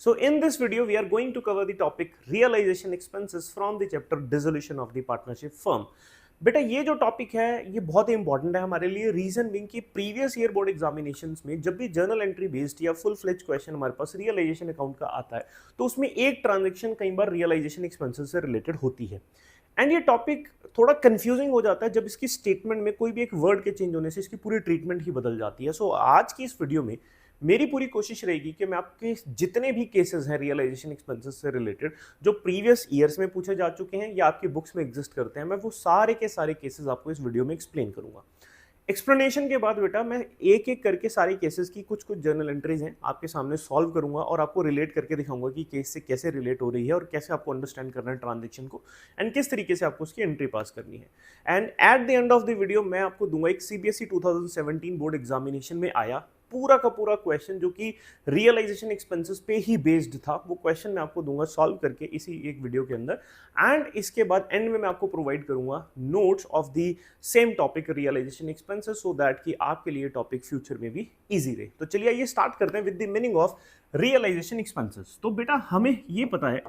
So in this video, we are going to cover the topic realization expenses from the chapter dissolution of the partnership firm. बेटा ये जो topic है ये बहुत ही important है हमारे लिए, रीजन बिंग कि प्रीवियस ईयर बोर्ड एग्जामिनेशंस में जब भी जर्नल एंट्री बेस्ड या फुल फ्लेज क्वेश्चन हमारे पास रियलाइजेशन अकाउंट का आता है तो उसमें एक ट्रांजैक्शन कई बार रियलाइजेशन एक्सपेंसेस से रिलेटेड होती है। एंड ये टॉपिक थोड़ा कंफ्यूजिंग हो जाता है जब इसकी स्टेटमेंट में कोई भी एक वर्ड के चेंज होने से इसकी पूरी ट्रीटमेंट ही बदल जाती है। सो आज की इस वीडियो में मेरी पूरी कोशिश रहेगी कि मैं आपके जितने भी केसेस हैं रियलाइजेशन एक्सपेंसेस से रिलेटेड जो प्रीवियस ईयर्स में पूछे जा चुके हैं या आपकी बुक्स में एग्जिस्ट करते हैं, मैं वो सारे के सारे केसेस आपको इस वीडियो में एक्सप्लेन करूंगा। एक्सप्लेनेशन के बाद बेटा मैं एक एक करके सारे केसेस की कुछ जर्नल एंट्रीज हैं आपके सामने सॉल्व करूंगा और आपको रिलेट करके दिखाऊंगा कि केस से कैसे रिलेट हो रही है और कैसे आपको अंडरस्टैंड करना है ट्रांजेक्शन को एंड किस तरीके से आपको उसकी एंट्री पास करनी है। And at the end of the video मैं आपको दूंगा एक सीबीएसई 2017 बोर्ड एग्जामिनेशन में आया पूरा का पूरा क्वेश्चन जो कि रियलाइजेशन एक्सपेंसेस पे ही बेस्ड था, वो क्वेश्चन मैं आपको दूंगा सॉल्व करके इसी एक वीडियो के अंदर। एंड इसके बाद एंड में मैं आपको प्रोवाइड करूंगा notes of the same topic realisation expenses so that कि आपके लिए टॉपिक फ्यूचर में भी इजी रहे। तो चलिए ये स्टार्ट करते हैं with the meaning of realisation expenses. तो बेटा हमें ये पता है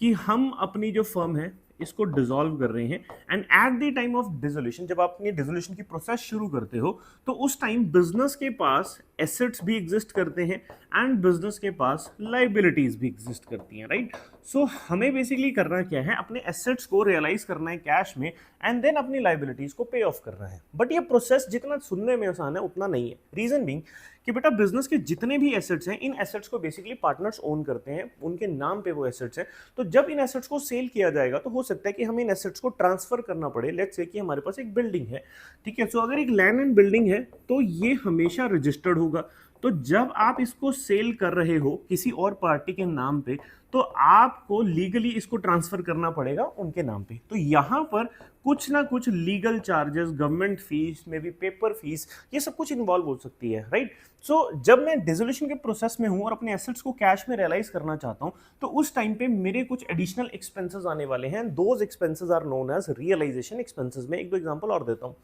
कि हम अपनी जो फर्म है इसको डिसॉल्व कर रहे हैं and eight the time of dissolution, जब आप अपनी डिसोल्यूशन की प्रोसेस शुरू करते हो तो उस टाइम बिजनेस के पास एसेट्स भी एग्जिस्ट करते हैं एंड बिजनेस के पास लाइबिलिटीज भी एग्जिस्ट करती हैं, राइट। सो हमें बेसिकली करना क्या है, अपने एसेट्स को रियलाइज करना है कैश में एंड देन अपनी लाइबिलिटीज को पे ऑफ करना है। बट ये प्रोसेस जितना सुनने में आसान है उतना नहीं है। रीजन बीइंग कि बेटा बिजनेस के जितने भी एसेट्स हैं इन एसेट्स को बेसिकली पार्टनर्स ओन करते हैं, उनके नाम पे वो एसेट्स हैं। तो जब इन एसेट्स को सेल किया जाएगा तो हो सकता है कि हमें इन एसेट्स को ट्रांसफर करना पड़े। लेट्स से कि हमारे पास एक बिल्डिंग है, ठीक है। सो अगर एक लैंड एंड बिल्डिंग है तो ये हमेशा रजिस्टर्ड होगा। तो जब आप इसको सेल कर रहे हो किसी और पार्टी के नाम पे तो आपको लीगली इसको ट्रांसफर करना पड़ेगा उनके नाम पे। तो यहाँ पर कुछ ना कुछ लीगल चार्जेस, गवर्नमेंट फीस में भी पेपर फीस, ये सब कुछ इन्वॉल्व हो सकती है, राइट। सो जब मैं डिसोल्यूशन के प्रोसेस में हूँ और अपने एसेट्स को कैश में रियलाइज करना चाहता हूँ तो उस टाइम पे मेरे कुछ एडिशनल एक्सपेंसेस आने वाले हैं। Those expenses are known as realisation expenses. में एक दो एग्जांपल और देता हूँ।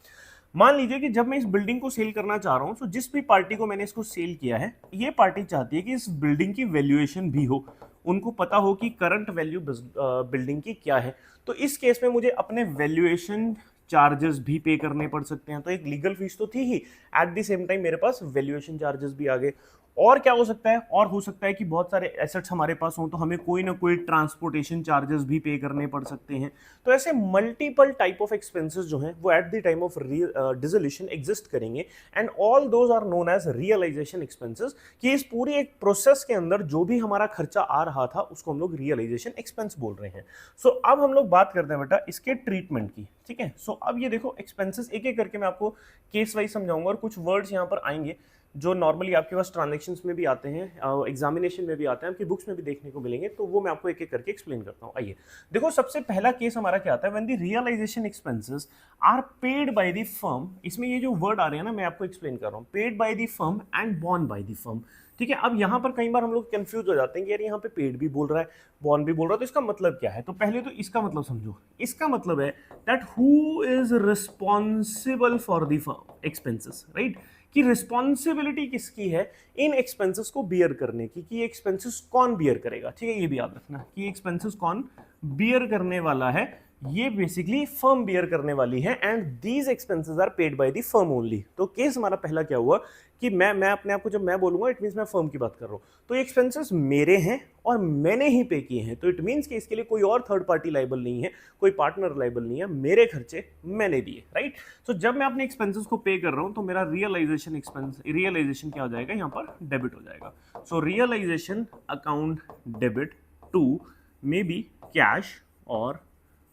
मान लीजिए कि जब मैं इस बिल्डिंग को सेल करना चाह रहा हूं तो जिस भी पार्टी को मैंने इसको सेल किया है ये पार्टी चाहती है कि इस बिल्डिंग की वैल्यूएशन भी हो, उनको पता हो कि करंट वैल्यू बिल्डिंग की क्या है। तो इस केस में मुझे अपने वैल्यूएशन चार्जेस भी पे करने पड़ सकते हैं। तो एक लीगल फीस तो थी ही, एट द सेम टाइम मेरे पास वैल्यूएशन चार्जेस भी आ गए। और क्या हो सकता है, और हो सकता है कि बहुत सारे एसेट्स हमारे पास हों तो हमें कोई ना कोई ट्रांसपोर्टेशन चार्जेस भी पे करने पड़ सकते हैं। तो ऐसे मल्टीपल टाइप ऑफ एक्सपेंसेस जो हैं वो at the time of dissolution exist करेंगे and all those are known as realisation expenses. कि इस पूरी एक प्रोसेस के अंदर जो भी हमारा खर्चा आ रहा था उसको हम लोग रियलाइजेशन एक्सपेंस बोल रहे हैं। सो अब हम लोग बात करते हैं बेटा इसके ट्रीटमेंट की, ठीक है। सो अब ये देखो एक्सपेंसेस एक एक करके मैं आपको केस वाइज समझाऊंगा और कुछ वर्ड्स यहाँ पर आएंगे जो नॉर्मली आपके पास ट्रांजैक्शंस में भी आते हैं, एग्जामिनेशन में भी आते हैं, आपकी बुक्स में भी देखने को मिलेंगे। तो वो मैं आपको एक एक करके एक्सप्लेन करता हूँ। आइए देखो, सबसे पहला केस हमारा क्या आता है, when the realisation expenses are paid by the firm. इसमें ये जो वर्ड आ रहे हैं ना मैं आपको एक्सप्लेन कर रहा हूँ, paid by the firm and borne by the firm, ठीक है। अब यहाँ पर कई बार हम लोग कंफ्यूज हो जाते हैं कि यार यहाँ पे पेड भी बोल रहा है बॉर्न भी बोल रहा है तो इसका मतलब क्या है। तो पहले तो इसका मतलब समझो। इसका मतलब है that who is responsible for the firm expenses, right. कि रिस्पॉन्सिबिलिटी किसकी है इन एक्सपेंसेस को बियर करने की, कि ये एक्सपेंसेस कौन बियर करेगा, ठीक है। ये भी याद रखना कि एक्सपेंसेस कौन बियर करने वाला है, ये बेसिकली फर्म बियर करने वाली है and these expenses are paid by the firm only. तो केस हमारा पहला क्या हुआ कि मैं अपने आप को जब मैं बोलूंगा इट मींस मैं फर्म की बात कर रहा हूं। तो एक्सपेंसेस मेरे हैं और मैंने ही पे किए हैं, तो इट मींस कि इसके लिए कोई और थर्ड पार्टी लाइबल नहीं है, कोई पार्टनर लाइबल नहीं है, मेरे खर्चे मैंने दिए, राइट। सो जब मैं अपने एक्सपेंसेस को पे कर रहा हूं तो मेरा रियलाइजेशन एक्सपेंस, रियलाइजेशन क्या हो जाएगा, यहाँ पर डेबिट हो जाएगा। So realization account debit to maybe cash और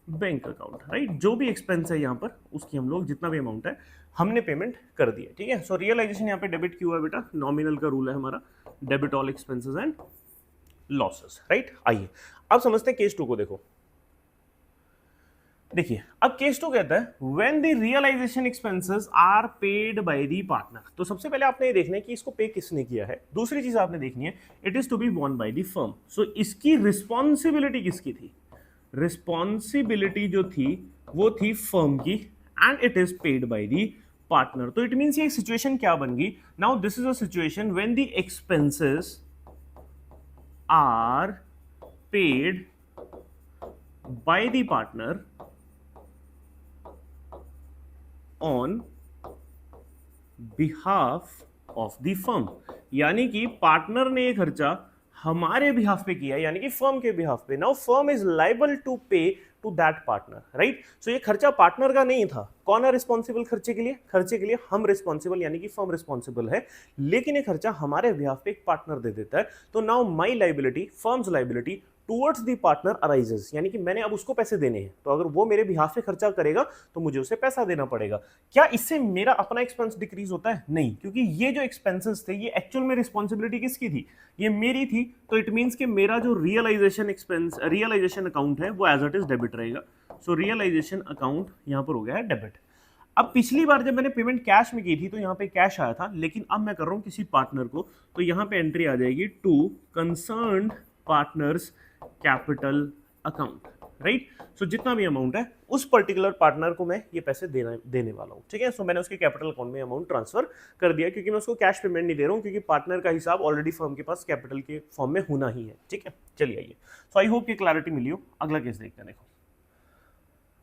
बैंक अकाउंट, राइट। जो भी एक्सपेंस है यहाँ पर उसकी हम लोग जितना भी अमाउंट है हमने पेमेंट कर दिया, ठीक है। सो रियलाइजेशन यहाँ पे डेबिट क्यों है बेटा, नॉमिनल का रूल है हमारा, debit all expenses and losses, right. आइए अब समझते हैं केस टू को। देखो देखिए अब केस टू कहता है when the realisation expenses are paid by the partner. तो सबसे पहले आपने ये देखना है कि इसको पे किसने किया है। दूसरी चीज आपने देखनी है it is to be borne by the firm. So इसकी रिस्पॉन्सिबिलिटी किसकी थी, रिस्पॉन्सिबिलिटी जो थी वो थी फर्म की and it is paid by the partner. तो इट मींस ये सिचुएशन क्या बन गई, now this is a situation when the expenses are paid by the partner on behalf of the firm, यानी कि पार्टनर ने ये खर्चा हमारे बिहाफ पे किया, यानी कि फर्म के बिहाफ पे। Now firm is liable to pay to that partner, right. So ये खर्चा पार्टनर का नहीं था। कौन है रिस्पॉन्सिबल खर्चे के लिए? खर्चे के लिए हम रिस्पॉन्सिबल, यानी कि फर्म रिस्पॉन्सिबल है, लेकिन ये खर्चा हमारे बिहाफ पे एक पार्टनर दे देता है। तो now my liability, firms liability towards the partner arises, यानी कि मैंने अब उसको पैसे देने हैं, तो अगर वो मेरे बिहाफ पे खर्चा करेगा तो मुझे उसे पैसा देना पड़ेगा। क्या इससे मेरा अपना एक्सपेंस डिक्रीज होता है? नहीं, क्योंकि ये जो एक्सपेंसेस थे ये एक्चुअल में रिस्पॉन्सिबिलिटी किसकी थी? ये मेरी थी। तो इट मींस कि मेरा जो रियलाइजेशन एक्सपेंस, रियलाइजेशन अकाउंट है वो एज इट इज डेबिट रहेगा। सो रियलाइजेशन अकाउंट यहां पर हो गया है डेबिट। अब पिछली बार जब मैंने पेमेंट कैश में की थी तो यहाँ पे कैश आया था, लेकिन अब मैं कर रहा हूँ किसी पार्टनर को, तो यहाँ पे एंट्री आ जाएगी to concerned partners capital account, right. So जितना भी अमाउंट है उस पर्टिकुलर पार्टनर को मैं ये पैसे देने वाला हूँ, ठीक है। सो मैंने उसके कैपिटल अकाउंट में अमाउंट ट्रांसफर कर दिया, क्योंकि मैं उसको कैश पेमेंट नहीं दे रहा हूँ, क्योंकि पार्टनर का हिसाब ऑलरेडी फर्म के पास कैपिटल के फॉर्म में होना ही है, ठीक है। चलिए आइए, सो आई होप कि क्लैरिटी मिली हो। अगला केस देखते हैं, देखो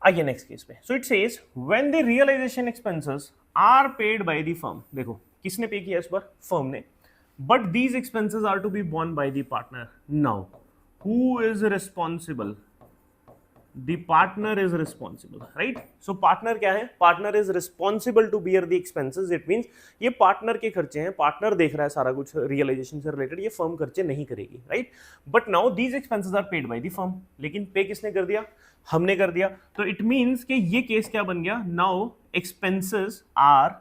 आइए नेक्स्ट केस पे। So it says when the realisation expenses are paid by the firm, देखो किसने पे किया इस बार? फर्म ने। But these expenses are to be borne by the partner. Now who is responsible? The partner is responsible, right? So partner क्या है? Partner is responsible to bear the expenses. It means ये partner के खर्चे हैं, partner देख रहा है सारा कुछ realization से related, ये firm खर्चे नहीं करेगी, right? But now these expenses are paid by the firm. लेकिन पे किसने कर दिया? हमने कर दिया। तो it means कि ये केस क्या बन गया? Now expenses are,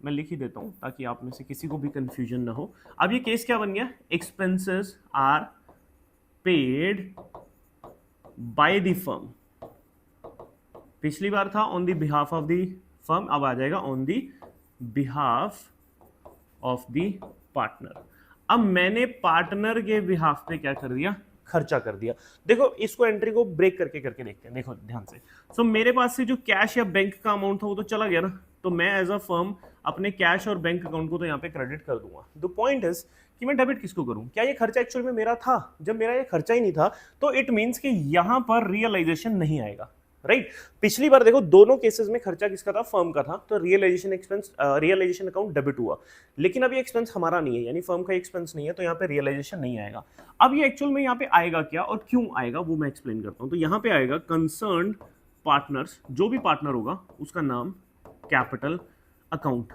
मैं लिख ही देता हूं ताकि आप में से किसी को भी कंफ्यूजन ना हो। अब ये केस क्या बन गया? Expenses are paid bye the firm. पिछली बार था on the behalf of the firm, अब आ जाएगा on the behalf of the partner. अब मैंने पार्टनर के बिहाफ पे क्या कर दिया? खर्चा कर दिया। देखो इसको एंट्री को ब्रेक करके देखते हैं, देखो ध्यान से। सो मेरे पास से जो कैश या बैंक का अमाउंट था वो तो चला गया ना, तो मैं एज अ फर्म अपने कैश और बैंक अकाउंट को तो यहाँ पे क्रेडिट कर दूंगा। द पॉइंट इज कि मैं डेबिट किसको करूं? क्या ये खर्चा एक्चुअल में मेरा था? जब मेरा ये खर्चा ही नहीं था तो इट मींस कि यहां पर रियलाइजेशन नहीं आएगा, राइट। पिछली बार देखो दोनों केसेस में खर्चा किसका था? फर्म का था, तो realisation expense, realisation account debit हुआ। लेकिन अब ये एक्सपेंस हमारा नहीं है, यानी फर्म का एक्सपेंस नहीं है, तो यहाँ पे रियलाइजेशन नहीं आएगा। अब ये एक्चुअल में यहाँ पे आएगा क्या और क्यों आएगा वो मैं एक्सप्लेन करता हूँ। तो यहाँ पे आएगा कंसर्न्ड पार्टनर्स, जो भी पार्टनर होगा उसका नाम capital account.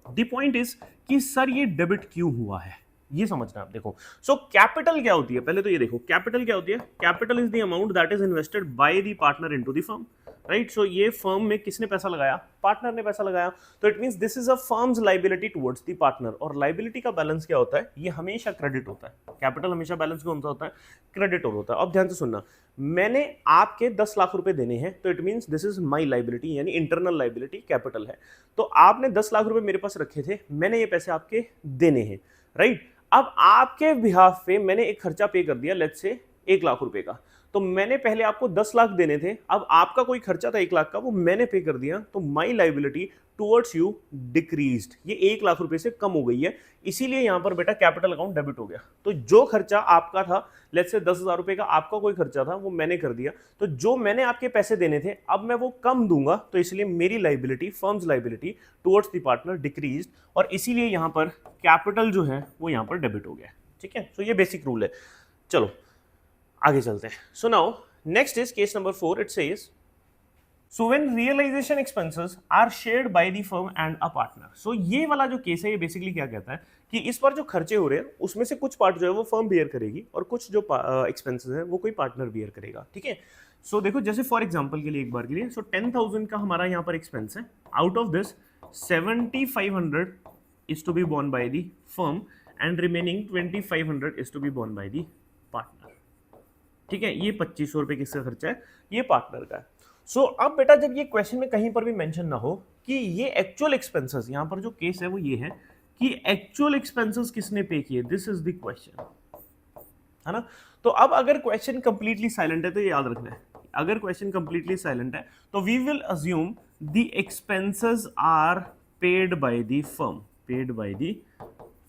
The point is कि सर ये डेबिट क्यों हुआ है ये समझना आप। देखो सो कैपिटल क्या होती है? पहले तो ये देखो कैपिटल क्या होती है। Capital is the amount that is invested by the partner into the firm, right. So ये फर्म में किसने पैसा लगाया? पार्टनर ने पैसा लगाया। तो it means this is a firms liability towards the partner. और लायबिलिटी का बैलेंस क्या होता है? ये हमेशा क्रेडिट होता है। कैपिटल हमेशा बैलेंस कौन सा होता है? क्रेडिट होता है। अब ध्यान से सुनना, मैंने आपके 10 लाख रुपए देने हैं, तो it means this is my liability, यानी इंटरनल लायबिलिटी कैपिटल है। तो आपने 10 लाख रुपए मेरे पास रखे थे, मैंने ये पैसे आपके देने हैं, राइट। अब आपके बिहाफ पे मैंने एक खर्चा पे कर दिया, लेट्स से 1 लाख रुपए का। तो मैंने पहले आपको 10 लाख देने थे, अब आपका कोई खर्चा था 1 लाख का, वो मैंने पे कर दिया, तो माई लायबिलिटी टुवर्ड्स यू डिक्रीज्ड, ये 1 लाख रुपए से कम हो गई है। इसीलिए यहां पर बेटा कैपिटल अकाउंट डेबिट हो गया। तो जो खर्चा आपका था, लेट्स से 10,000 रुपए का आपका कोई खर्चा था, वो मैंने कर दिया। तो जो मैंने आपके पैसे देने थे अब मैं वो कम दूंगा, तो इसलिए मेरी liability, firms liability towards the partner decreased, और इसीलिए यहां पर कैपिटल जो है वो यहां पर डेबिट हो गया, ठीक है। सो ये बेसिक रूल है। चलो आगे चलते हैं। So now next is case number 4। It says so when realization expenses are shared by the firm and a partner. So ये वाला जो केस है ये बेसिकली क्या कहता है कि इस पर जो खर्चे हो रहे हैं उसमें से कुछ पार्ट जो है वो फर्म बियर करेगी और कुछ जो एक्सपेंसेस है वो कोई पार्टनर बियर करेगा, ठीक है। सो देखो जैसे फॉर एग्जांपल के लिए एक बार के लिए, सो 10,000 का हमारा यहाँ पर एक्सपेंस है। Out of this 7,500 is to be borne by the firm and remaining 2,500 is to be borne by the partner, ठीक है। ये 2,500 रुपए किसका खर्चा है? ये पार्टनर का है। सो अब बेटा जब ये क्वेश्चन में कहीं पर भी मेंशन ना हो कि ये एक्चुअल एक्सपेंसेस, यहां पर जो केस है वो ये है कि एक्चुअल एक्सपेंसेस किसने पे किए, दिस इज द क्वेश्चन, है ना। तो अब अगर क्वेश्चन कंप्लीटली साइलेंट है तो ये याद रखना है, अगर क्वेश्चन कंप्लीटली साइलेंट है तो we will assume the expenses are paid by the firm, paid by the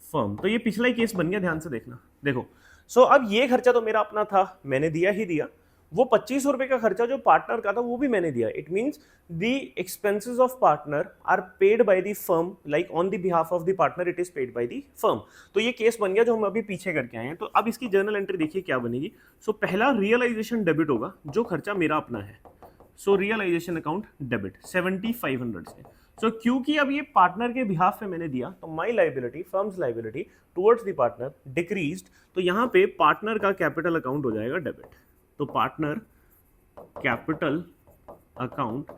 firm. तो ये पिछला ही केस बन गया, ध्यान से देखना। देखो सो अब ये खर्चा तो मेरा अपना था, मैंने दिया ही दिया, वो 2500 रुपए का खर्चा जो पार्टनर का था वो भी मैंने दिया। It means the expenses of partner are paid by the firm, like on the behalf of the partner it is paid by the firm. तो ये केस बन गया जो हम अभी पीछे करके आए हैं। तो अब इसकी जर्नल एंट्री देखिए क्या बनेगी। सो पहला रियलाइजेशन डेबिट होगा, जो खर्चा मेरा अपना है। सो रियलाइजेशन अकाउंट डेबिट 7500 से। सो क्योंकि अब ये पार्टनर के बिहाफ पे मैंने दिया, तो my liability, firms liability towards the partner decreased. तो यहाँ पे पार्टनर का कैपिटल अकाउंट हो जाएगा डेबिट। तो partner capital account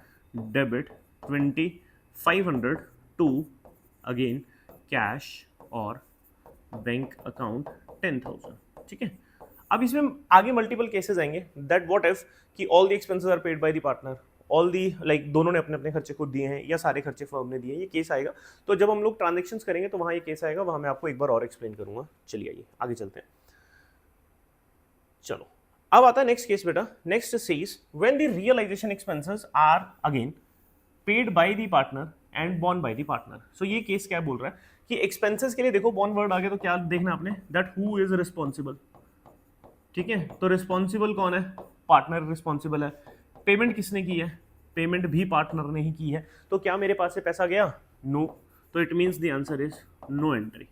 debit 2500 to again cash और बैंक अकाउंट 10,000। ठीक है, अब इसमें आगे मल्टीपल केसेस आएंगे दैट व्हाट इफ कि all the expenses are paid by the partner, all the like दोनों ने अपने अपने खर्चे खुद दिए हैं या सारे खर्चे फर्म ने दिए हैं, ये केस आएगा। तो जब हम लोग ट्रांजेक्शन्स करेंगे तो वहां ये केस आएगा, वहां मैं आपको एक बार और एक्सप्लेन करूंगा। चलिए आइए आगे चलते हैं। चलो अब आता है नेक्स्ट केस बेटा। Next says when the realisation expenses are again paid by the partner and borne by the partner. So ये केस क्या बोल रहा है कि एक्सपेंसेस के लिए देखो बॉर्न वर्ड आ गया, तो क्या देखना आपने, दैट हु इज रिस्पॉन्सिबल। ठीक है, तो रिस्पॉन्सिबल कौन है, पार्टनर रिस्पॉन्सिबल है। पेमेंट किसने की है, पेमेंट भी पार्टनर ने ही की है। तो क्या मेरे पास से पैसा गया, नो। तो it means the answer is no entry.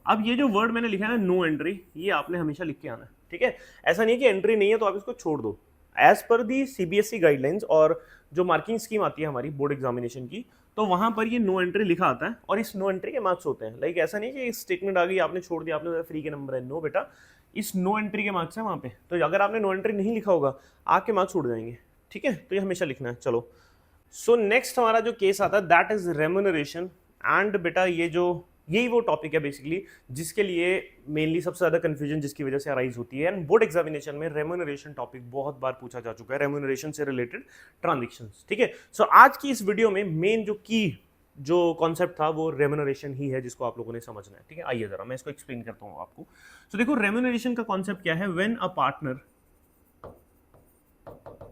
अब ये जो वर्ड मैंने लिखा है नो एंट्री, ये आपने हमेशा लिख के आना है। ठीक है, ऐसा नहीं है कि एंट्री नहीं है तो आप इसको छोड़ दो। एज पर दी सीबीएसई गाइडलाइंस और जो मार्किंग स्कीम आती है हमारी बोर्ड एग्जामिनेशन की, तो वहां पर ये नो एंट्री लिखा आता है और इस नो एंट्री के मार्क्स होते हैं। लाइक ऐसा नहीं कि स्टेटमेंट आ गई आपने छोड़ दिया, आपने फ्री के नंबर है, नो बेटा, इस नो एंट्री के मार्क्स है वहां पे। तो अगर आपने नो एंट्री नहीं लिखा होगा आपके मार्क्स उड़ जाएंगे। ठीक है, तो ये हमेशा लिखना है। चलो सो नेक्स्ट हमारा जो केस आता है दैट इज रेम्यूनरेशन। एंड बेटा ये जो यही वो टॉपिक है बेसिकली जिसके लिए मेनली सबसे ज्यादा कंफ्यूजन जिसकी वजह से अराइज होती है। एंड बोर्ड एग्जामिनेशन में रेम्यूनरेशन टॉपिक बहुत बार पूछा जा चुका है, रेम्यूनरेशन से रिलेटेड ट्रांजेक्शंस। ठीक है, सो आज की इस वीडियो में मेन जो कॉन्सेप्ट था वो रेम्यूनरेशन ही है जिसको आप लोगों ने समझना है। ठीक है, आइए जरा मैं इसको एक्सप्लेन करता हूँ आपको। सो देखो रेम्यूनरेशन का कॉन्सेप्ट क्या है, when a partner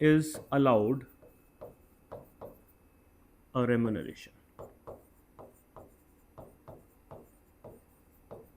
is allowed a remuneration.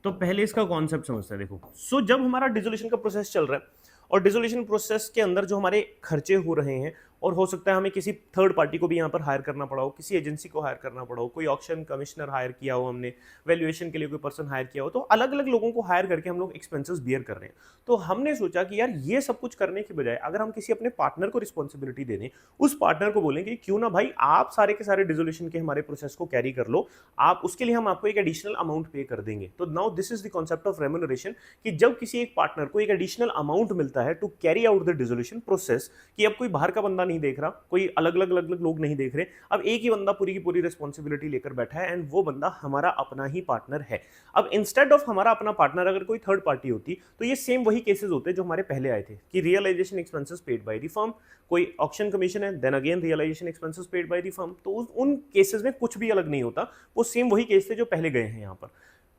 तो पहले इसका कॉन्सेप्ट समझते हैं। देखो सो जब हमारा डिसोल्यूशन का प्रोसेस चल रहा है और डिसोल्यूशन प्रोसेस के अंदर जो हमारे खर्चे हो रहे हैं, और हो सकता है हमें किसी थर्ड पार्टी को भी यहाँ पर हायर करना पड़ा हो, किसी एजेंसी को हायर करना पड़ा हो, कोई ऑक्शन कमिश्नर हायर किया हो हमने, वैल्यूएशन के लिए कोई पर्सन हायर किया हो, तो अलग अलग लोगों को हायर करके हम लोग एक्सपेंसेस बियर कर रहे हैं। तो हमने सोचा कि यार ये सब कुछ करने की बजाय अगर हम किसी अपने पार्टनर को रिस्पॉन्सिबिलिटी दे दें, उस पार्टनर को बोलें कि क्यों ना भाई आप सारे के सारे डिसोल्यूशन के हमारे प्रोसेस को कैरी कर लो, आप उसके लिए हम आपको एक एडिशनल अमाउंट पे कर देंगे। तो now this is the concept of remuneration, कि जब किसी एक पार्टनर को एक एडिशनल अमाउंट मिलता है to carry out the dissolution process, कि अब कोई बाहर का बंदा नहीं देख रहा, कोई अलग अलग लोग नहीं देख रहे, अब एक ही बंदा पूरी की पूरी रिस्पॉन्सिबिलिटी लेकर बैठा है एंड वो बंदा हमारा अपना ही पार्टनर है। अब इंस्टेड ऑफ हमारा अपना पार्टनर अगर कोई थर्ड पार्टी होती तो ये सेम वही केसेस होते जो हमारे पहले आए थे कि realisation expenses paid by the firm, कोई ऑक्शन कमीशन है, then again realisation expenses paid by the firm. तो उन केसेस में कुछ भी अलग नहीं होता, वो सेम वही केस थे जो पहले गए हैं। यहाँ पर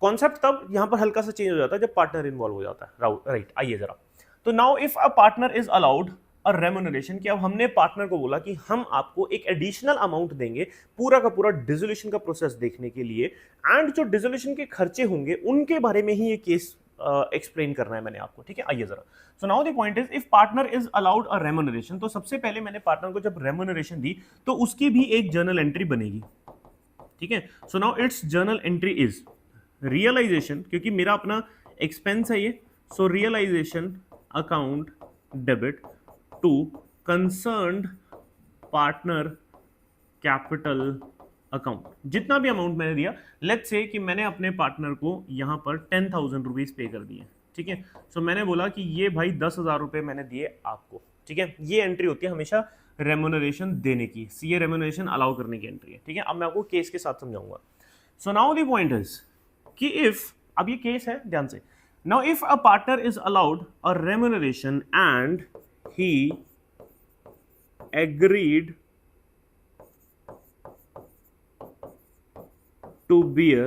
कॉन्सेप्ट तब यहाँ पर हल्का सा चेंज हो जाता है जब पार्टनर इन्वॉल्व हो जाता है। राइट, आइए जरा। तो now if a partner is allowed और रेम्यूनरेशन, कि अब हमने पार्टनर को बोला कि हम आपको एक एडिशनल अमाउंट देंगे पूरा का पूरा डिसोल्यूशन का प्रोसेस देखने के लिए, एंड जो डिसोल्यूशन के खर्चे होंगे उनके बारे में ही ये केस एक्सप्लेन करना है मैंने आपको। ठीक है, आइए जरा। सो now the point is if partner is allowed a remuneration, तो सबसे पहले मैंने पार्टनर को जब रेम्यूनरेशन दी तो उसकी भी एक जर्नल एंट्री बनेगी। ठीक है, so now it's journal entry is realization, क्योंकि मेरा अपना एक्सपेंस है ये, so realization account debit to concerned partner capital account. जितना भी अमाउंट मैंने दिया, लेट्स से कि मैंने अपने पार्टनर को यहां पर 10,000 रुपीज पे कर दिए। ठीक है, सो मैंने बोला कि ये भाई 10,000 रुपए मैंने दिए आपको। ठीक है, ये एंट्री होती है हमेशा रेम्यूनरेशन देने की, ये रेम्यूनरेशन अलाउ करने की एंट्री है। ठीक है, अब मैं आपको केस के साथ समझाऊंगा। सो नाउ द पॉइंट इज कि इफ, अब ये केस है ध्यान से, now if a partner is allowed a remuneration and he agreed to bear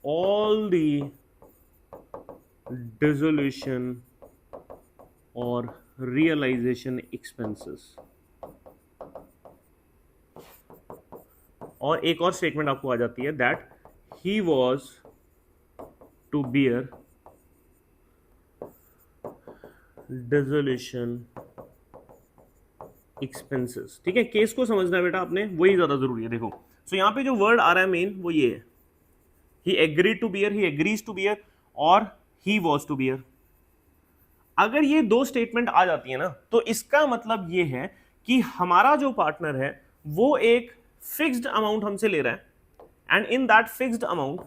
all the dissolution or realization expenses। और एक और स्टेटमेंट आपको आ जाती है that he was to bear dissolution expenses. ठीक है, केस को समझना है बेटा आपने, वही ज्यादा जरूरी है। देखो सो यहाँ पे जो वर्ड आ रहा है मेन वो ये है, he agreed to bear, he agrees to bear और ही वॉज टू बियर। अगर ये दो स्टेटमेंट आ जाती है ना तो इसका मतलब ये है कि हमारा जो पार्टनर है वो एक फिक्स्ड अमाउंट हमसे ले रहा है, and in that fixed amount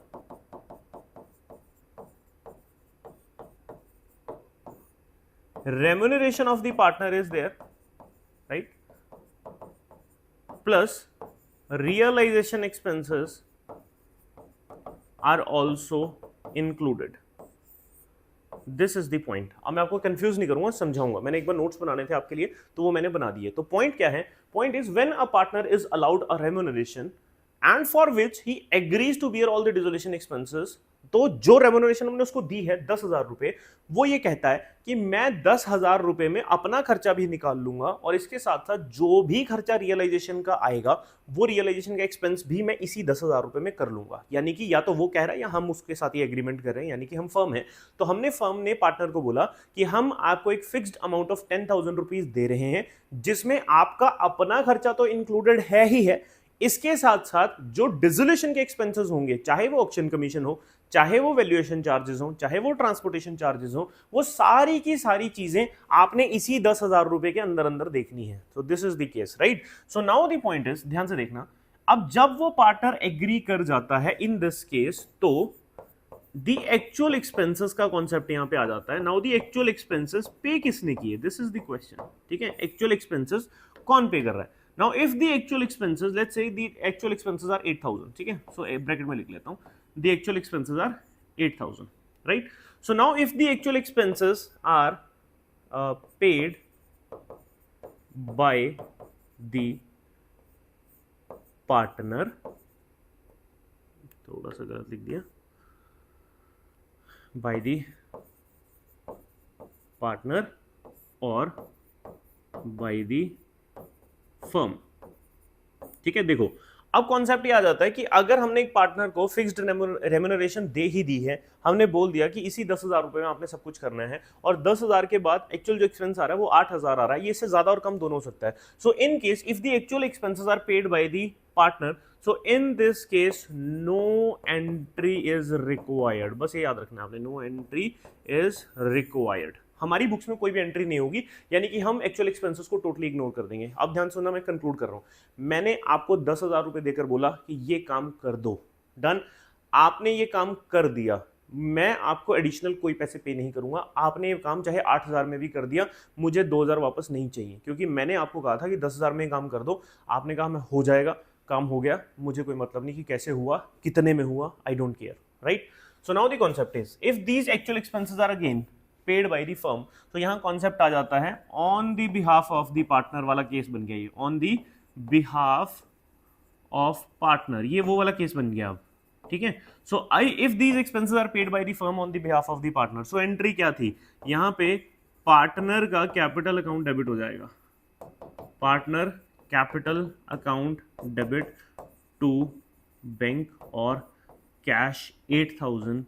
remuneration of the partner is there, right, plus realization expenses are also included. This is the point. अब मैं आपको कंफ्यूज नहीं करूंगा, समझाऊंगा। मैंने एक बार नोट्स बनाने थे आपके लिए तो वो मैंने बना दिए। तो पॉइंट क्या है? Point is when a partner is allowed a remuneration and for which he agrees to bear all the dissolution expenses, तो जो रेम्यूनरेशन हमने उसको दी है 10,000 रुपए, वो ये कहता है कि मैं 10,000 रुपए में अपना खर्चा भी निकाल लूंगा और इसके साथ साथ जो भी खर्चा रियलाइजेशन का आएगा वो रियलाइजेशन का एक्सपेंस भी मैं इसी 10,000 रुपए में कर लूंगा। यानी कि या तो वो कह रहा है या हम उसके साथ ये एग्रीमेंट कर रहे हैं, यानी कि हम फर्म है। तो हमने फर्म ने पार्टनर को बोला कि हम आपको एक फिक्स्ड अमाउंट ऑफ 10,000 रुपीज दे रहे हैं जिसमें आपका अपना खर्चा तो इंक्लूडेड है ही है, इसके साथ साथ जो डिसोल्यूशन के एक्सपेंसेस होंगे, चाहे वो ऑक्शन कमीशन हो, चाहे वो वैल्यूएशन चार्जेस हो, चाहे वो ट्रांसपोर्टेशन चार्जेस हो, वो सारी की सारी चीजें आपने इसी 10,000 रुपए के अंदर अंदर देखनी है। So this is the case, right. So now the point is, ध्यान से देखना, अब जब वो पार्टनर एग्री कर जाता है इन दिस केस, तो द एक्चुअल एक्सपेंसेस का कॉन्सेप्ट यहां पे आ जाता है। नाउ द एक्चुअल एक्सपेंसेस पे किसने किए, दिस इज द क्वेश्चन। ठीक है, एक्चुअल एक्सपेंसेस कौन पे कर रहा है? Now if the actual expenses, let's say the actual expenses are 8,000, ठीक है, सो ब्रैकेट में लिख लेता हूं, the actual expenses are 8,000, right? So now if the actual expenses are paid by the partner, थोड़ा सा गलत लिख दिया, by the partner or by the firm, ठीक है। देखो अब कॉन्सेप्ट ये आ जाता है कि अगर हमने एक पार्टनर को फिक्स्ड रेम्यूनरेशन दे ही दी है, हमने बोल दिया कि इसी 10,000 रुपए में आपने सब कुछ करना है, और 10,000 के बाद एक्चुअल जो एक्सपेंस आ रहा है वो 8,000 आ रहा है, ये इससे ज्यादा और कम दोनों हो सकता है। So in case if the actual expenses are paid by the partner, so in this case no entry is required. बस ये याद रखना आपने, नो एंट्री इज रिक्वायर्ड। हमारी बुक्स में कोई भी एंट्री नहीं होगी, यानी कि हम एक्चुअल एक्सपेंसेस को टोटली इग्नोर कर देंगे। अब ध्यान सुनना, मैं कंक्लूड कर रहा हूं। मैंने आपको 10,000 रुपए देकर बोला कि ये काम कर दो, डन, आपने ये काम कर दिया, मैं आपको एडिशनल कोई पैसे पे नहीं करूंगा। आपने ये काम चाहे 8,000 में भी कर दिया, मुझे 2,000 वापस नहीं चाहिए, क्योंकि मैंने आपको कहा था कि 10,000 में काम कर दो, आपने कहा मैं हो जाएगा, काम हो गया, मुझे कोई मतलब नहीं कि कैसे हुआ, कितने में हुआ, I don't care, right. So now the concept is, if these actual expenses are again paid by the firm, तो यहां कॉन्सेप्ट आ जाता है on the behalf of the partner वाला केस बन गया, ये on the behalf of partner, ये वो वाला केस बन गया अब, ठीक है। So I if these expenses are paid by the firm on the behalf of the partner, so entry क्या थी यहां पे, पार्टनर का कैपिटल अकाउंट डेबिट हो जाएगा, partner capital account debit to bank और कैश 8,000,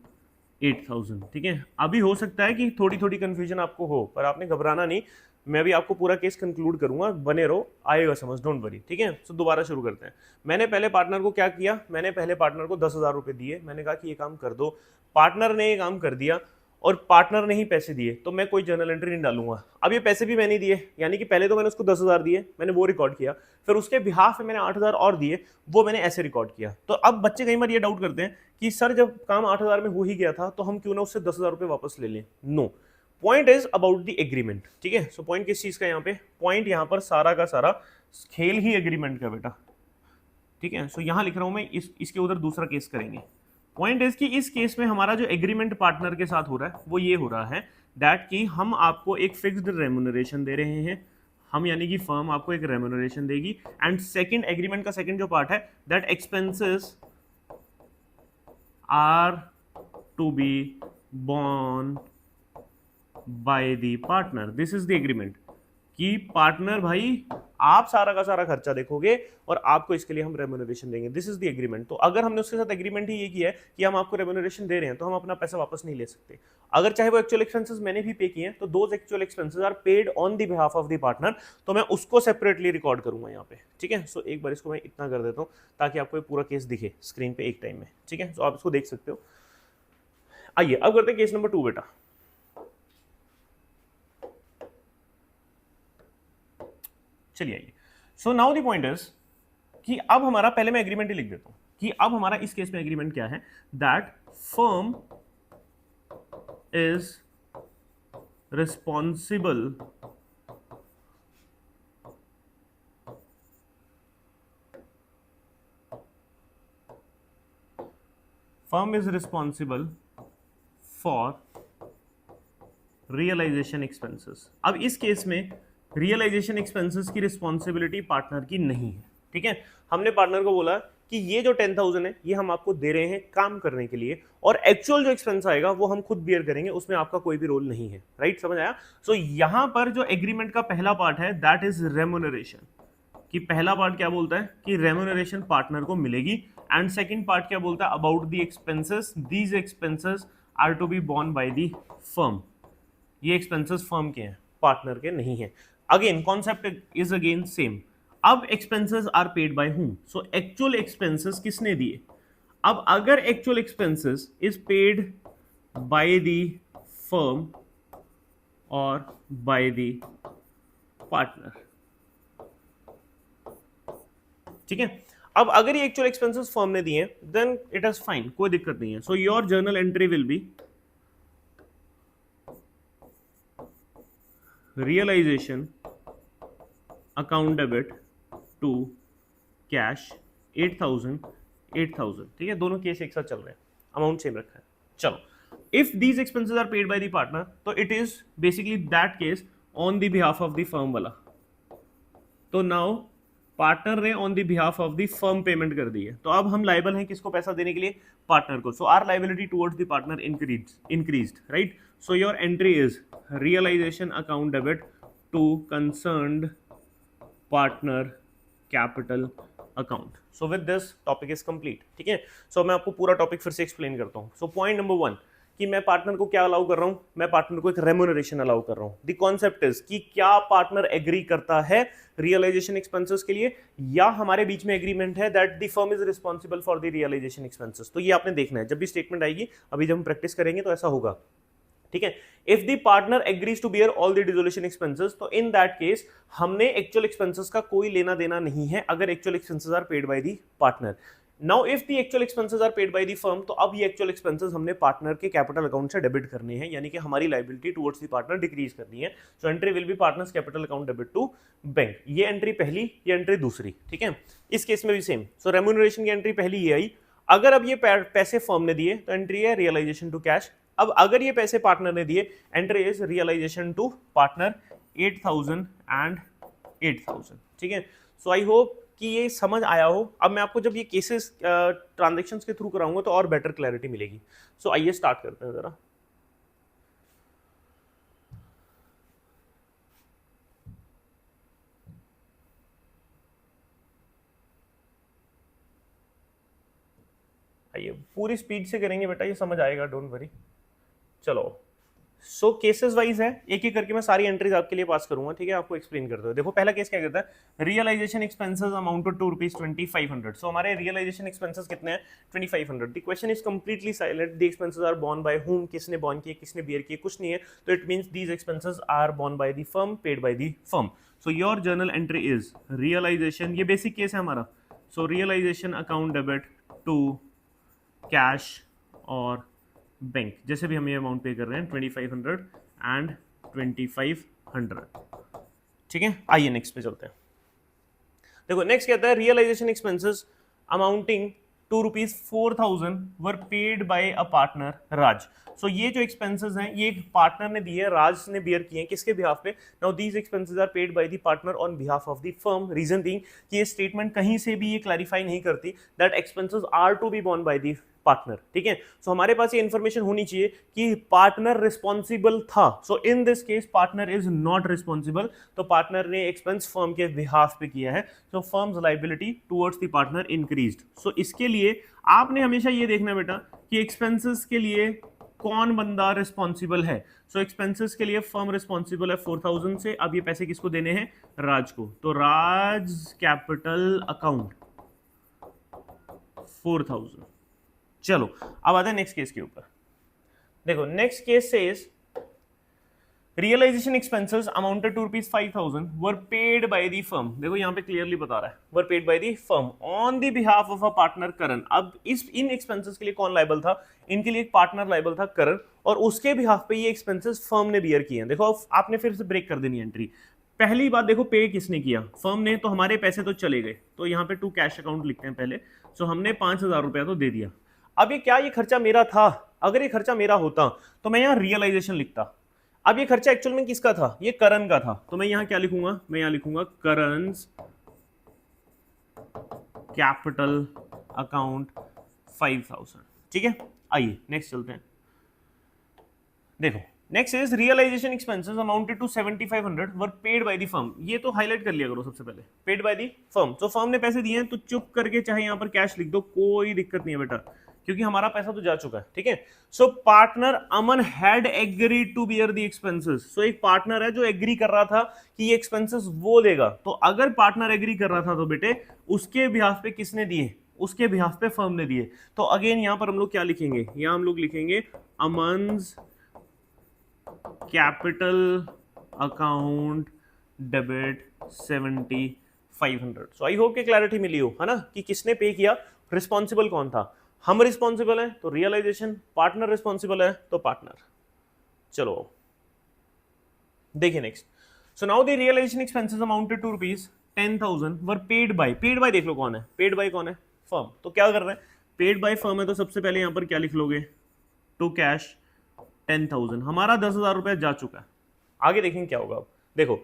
ठीक है। अभी हो सकता है कि थोड़ी थोड़ी कंफ्यूजन आपको हो, पर आपने घबराना नहीं, मैं भी आपको पूरा केस कंक्लूड करूंगा, बने रहो, आएगा समझ, डोंट वरी, ठीक है। सो दोबारा शुरू करते हैं। मैंने पहले पार्टनर को क्या किया, मैंने पहले पार्टनर को 10,000 रुपए दिए, मैंने कहा कि ये काम कर दो, पार्टनर ने ये काम कर दिया और पार्टनर ने ही पैसे दिए, तो मैं कोई जर्नल एंट्री नहीं डालूंगा। अब ये पैसे भी मैंने दिए, यानी कि पहले तो मैंने उसको 10,000 दिए, मैंने वो रिकॉर्ड किया, फिर उसके बिहाफ में मैंने 8,000 और दिए, वो मैंने ऐसे रिकॉर्ड किया। तो अब बच्चे कई बार ये डाउट करते हैं कि सर जब काम 8,000 में हो ही गया था तो हम क्यों ना उससे 10,000 रुपए वापस ले लें। No, point is about the agreement, ठीक है। सो पॉइंट किस चीज का यहाँ पे, पॉइंट यहाँ पर सारा का सारा खेल ही एग्रीमेंट का बेटा, ठीक है। सो यहाँ लिख रहा हूं मैं, इसके उधर दूसरा केस करेंगे। पॉइंट इज कि इस केस में हमारा जो एग्रीमेंट पार्टनर के साथ हो रहा है वो ये हो रहा है दैट कि हम आपको एक फिक्स्ड रेम्यूनरेशन दे रहे हैं, हम यानी कि फर्म आपको एक रेम्यूनरेशन देगी, एंड सेकंड एग्रीमेंट का सेकंड जो पार्ट है that expenses are to be borne by the partner, this is the agreement कि पार्टनर भाई आप सारा का सारा खर्चा देखोगे और आपको इसके लिए हम रेम्यूनरेशन देंगे, दिस इज द एग्रीमेंट। तो अगर हमने उसके साथ एग्रीमेंट ही ये किया है कि हम आपको रेम्यूनरेशन दे रहे हैं तो हम अपना पैसा वापस नहीं ले सकते। अगर चाहे वो एक्चुअल एक्सपेंसेस मैंने भी पे किए हैं तो those actual expenses are paid on the behalf of the partner, तो मैं उसको सेपरेटली रिकॉर्ड करूंगा यहाँ पे, ठीक है। सो एक बार इसको मैं इतना कर देता हूँ ताकि आपको पूरा केस दिखे स्क्रीन पे एक टाइम में, ठीक है। सो आप इसको देख सकते हो। आइए अब करते हैं केस नंबर 2 बेटा। चलिए आइए। सो नाउ द पॉइंट इज कि अब हमारा, पहले मैं एग्रीमेंट ही लिख देता हूं कि अब हमारा इस केस में एग्रीमेंट क्या है, that firm is responsible for realisation expenses. अब इस केस में रियलाइजेशन एक्सपेंसेस की रिस्पॉन्सिबिलिटी पार्टनर की नहीं है, ठीक है। हमने पार्टनर को बोला कि ये जो 10,000 है ये हम आपको दे रहे हैं काम करने के लिए, और एक्चुअल जो एक्सपेंस आएगा वो हम खुद बियर करेंगे, उसमें आपका कोई भी रोल नहीं है, राइट, समझ आया। सो यहां पर जो एग्रीमेंट का पहला पार्ट है दैट इज रेम्यूनरेशन, कि पहला पार्ट क्या बोलता है कि रेम्यूनरेशन पार्टनर को मिलेगी, एंड सेकंड पार्ट क्या बोलता है, about the expenses, these expenses are to be borne by the firm. ये एक्सपेंसेस फर्म के हैं, पार्टनर के नहीं है। Again concept is again same. अब expenses are paid by whom, so actual expenses किसने दिए। अब अगर actual expenses is paid by the firm और बाय द पार्टनर, ठीक है। अब अगर ये एक्चुअल एक्सपेंसेस फर्म ने दिए देन इट इज फाइन, कोई दिक्कत नहीं है। So your journal entry will B realization account debit to cash 8,000, ठीक है। दोनों केस एक साथ चल रहे हैं, अमाउंट सेम रखा है। चलो, if these expenses are paid by the partner तो it is basically that case on the behalf of the firm वाला। तो नाउ पार्टनर ने on the behalf of the firm payment कर दी है, तो अब हम लायबल हैं किसको पैसा देने के लिए, पार्टनर को। So our liability towards the partner increased, right. So your entry is realisation account debit to concerned partner capital account. So with this topic is complete, ठीक है। सो मैं आपको पूरा टॉपिक फिर से एक्सप्लेन करता हूँ। सो पॉइंट नंबर 1 कि मैं पार्टनर को क्या अलाउ कर रहा हूं, मैं पार्टनर को एक रेम्यूनरेशन अलाउ कर रहा हूं। द कॉन्सेप्ट इज कि क्या पार्टनर एग्री करता है रियलाइजेशन एक्सपेंसेस के लिए, या हमारे बीच में एग्रीमेंट है that the firm is responsible for the realisation expenses. तो ये आपने देखना है, जब भी स्टेटमेंट आएगी, अभी जब हम प्रैक्टिस करेंगे तो ऐसा होगा, ठीक है। If the partner agrees to bear all the dissolution expenses, तो इन दैट केस हमने एक्चुअल एक्सपेंसेस का कोई लेना देना नहीं है, अगर actual expenses are paid by the partner. Now if the actual expenses are paid by the firm, तो अब ये एक्चुअल एक्सपेंसेस हमने पार्टनर के कैपिटल अकाउंट से डेबिट करने हैं, यानी कि हमारी liability towards the partner decrease करनी है। So entry will be partner's capital account debit to bank. ये एंट्री पहली, ये एंट्री दूसरी, ठीक है। इस केस में भी सेम। सो रेम्यूनरेशन की एंट्री पहली ये आई। अगर अब ये पैसे फर्म ने दिए तो एंट्री है रियलाइजेशन टू कैश। अब अगर ये पैसे पार्टनर ने दिए, entry is realisation to partner 8,000 and 8,000, ठीक है। सो आई होप कि ये समझ आया हो। अब मैं आपको जब ये केसेस ट्रांजैक्शंस के थ्रू कराऊंगा तो और बेटर क्लैरिटी मिलेगी। सो आइए स्टार्ट करते हैं जरा। आइए पूरी स्पीड से करेंगे बेटा, ये समझ आएगा, डोंट वरी। चलो, सो केसेस वाइज है, एक एक करके मैं सारी एंट्रीज आपके लिए पास करूंगा, ठीक है। आपको एक्सप्लेन करते हुए देखो, पहला केस क्या कहता है, realization expenses amounted to ₹2500। So हमारे रियलाइजेशन एक्सपेंसेस कितने हैं, 2500। The question is completely silent, the expenses are borne by whom, किसने बोर्न किए, किसने बियर किए, कुछ नहीं है। तो it means these expenses are borne by the firm, paid by the firm. So your journal entry is realisation, ये basic case है हमारा। So realization account debit to cash और बैंक, जैसे भी हम ये अमाउंट पे कर रहे हैं 2500 एंड 2500, ठीक है। आइए नेक्स्ट पे चलते हैं। देखो नेक्स्ट कहता है realization expenses amounting to ₹4,000 were paid by a partner Raj. So ये जो एक्सपेंसेस हैं ये एक पार्टनर ने दिए, राज ने बियर किए हैं, किसके बिहाफ पे। Now these expenses are paid by the partner on behalf of the firm. Reason being कि ये स्टेटमेंट कहीं से भी ये क्लैरिफाई नहीं करती that expenses are to be borne by the partner, ठीक है। सो हमारे पास ये इंफॉर्मेशन होनी चाहिए कि पार्टनर रिस्पॉन्सिबल था। So in this case partner is not responsible, तो पार्टनर ने एक्सपेंस फर्म के बिहाफ पे किया है, so firm's liability towards the partner increased. So इसके लिए आपने हमेशा ये देखना बेटा कि एक्सपेंसेस के लिए कौन बंदा रिस्पॉन्सिबल है। सो एक्सपेंसेस के लिए फर्म रिस्पॉन्सिबल है 4000 से। अब ये पैसे किसको देने हैं? राज को। तो राज कैपिटल अकाउंट 4000। चलो अब आते हैं नेक्स्ट केस के ऊपर। देखो next case says realization expenses amounted to ₹5000 were paid by the firm. देखो यहाँ पे क्लियरली बता रहा है were paid by the firm on the behalf of a partner Karan. अब इन एक्सपेंसेस के लिए कौन लायबल था? इनके लिए एक पार्टनर लायबल था करण, और उसके बिहाफ पे ये एक्सपेंसेस फर्म ने बियर किए हैं। देखो आपने फिर से ब्रेक कर देनी एंट्री। पहली बात देखो पे किसने किया? फर्म ने। तो हमारे पैसे तो चले गए, तो यहाँ पे टू कैश अकाउंट लिखते हैं पहले। सो हमने 5000 रुपया तो दे दिया। अब ये क्या ये खर्चा मेरा था? अगर ये खर्चा मेरा होता तो मैं यहाँ रियलाइजेशन लिखता। अब ये खर्चा एक्चुअल में किसका था? ये करण का था, तो मैं यहां क्या लिखूंगा? मैं यहां लिखूंगा करन्स कैपिटल अकाउंट 5000, ठीक है। आइए नेक्स्ट चलते हैं। देखो next is realisation expenses amounted to 7500 were paid by the firm. ये तो हाईलाइट कर लिया करो सबसे पहले, पेड बाय द फर्म। तो फर्म ने पैसे दिए हैं तो चुप करके चाहे यहां पर कैश लिख दो, कोई दिक्कत नहीं है बेटा, क्योंकि हमारा पैसा तो जा चुका है, ठीक है। So partner Aman had agreed to bear the expenses. So एक पार्टनर है जो एग्री कर रहा था कि ये एक्सपेंसेस वो देगा। तो अगर पार्टनर एग्री कर रहा था तो बेटे उसके बिहाफ पे किसने दिए? उसके बिहाफ पे फर्म ने दिए। तो अगेन यहां पर हम लोग क्या लिखेंगे? यहां हम लोग लिखेंगे Aman's capital account debit 7500। So I hope कि क्लैरिटी मिली हो, है ना, कि किसने पे किया, रिस्पॉन्सिबल कौन था। हम रिस्पॉन्सिबल है तो रियलाइजेशन, पार्टनर रिस्पॉन्सिबल है तो पार्टनर। चलो देखिए next. So now the realisation expenses amounted to ₹10,000 were paid by. Paid by देख लो कौन है? पेड बाय कौन है? फर्म। तो क्या कर रहे हैं? पेड बाय फर्म है तो सबसे पहले यहां पर क्या लिख लोगे? To cash 10,000। हमारा 10,000 रुपया जा चुका है। आगे देखेंगे क्या होगा। अब देखो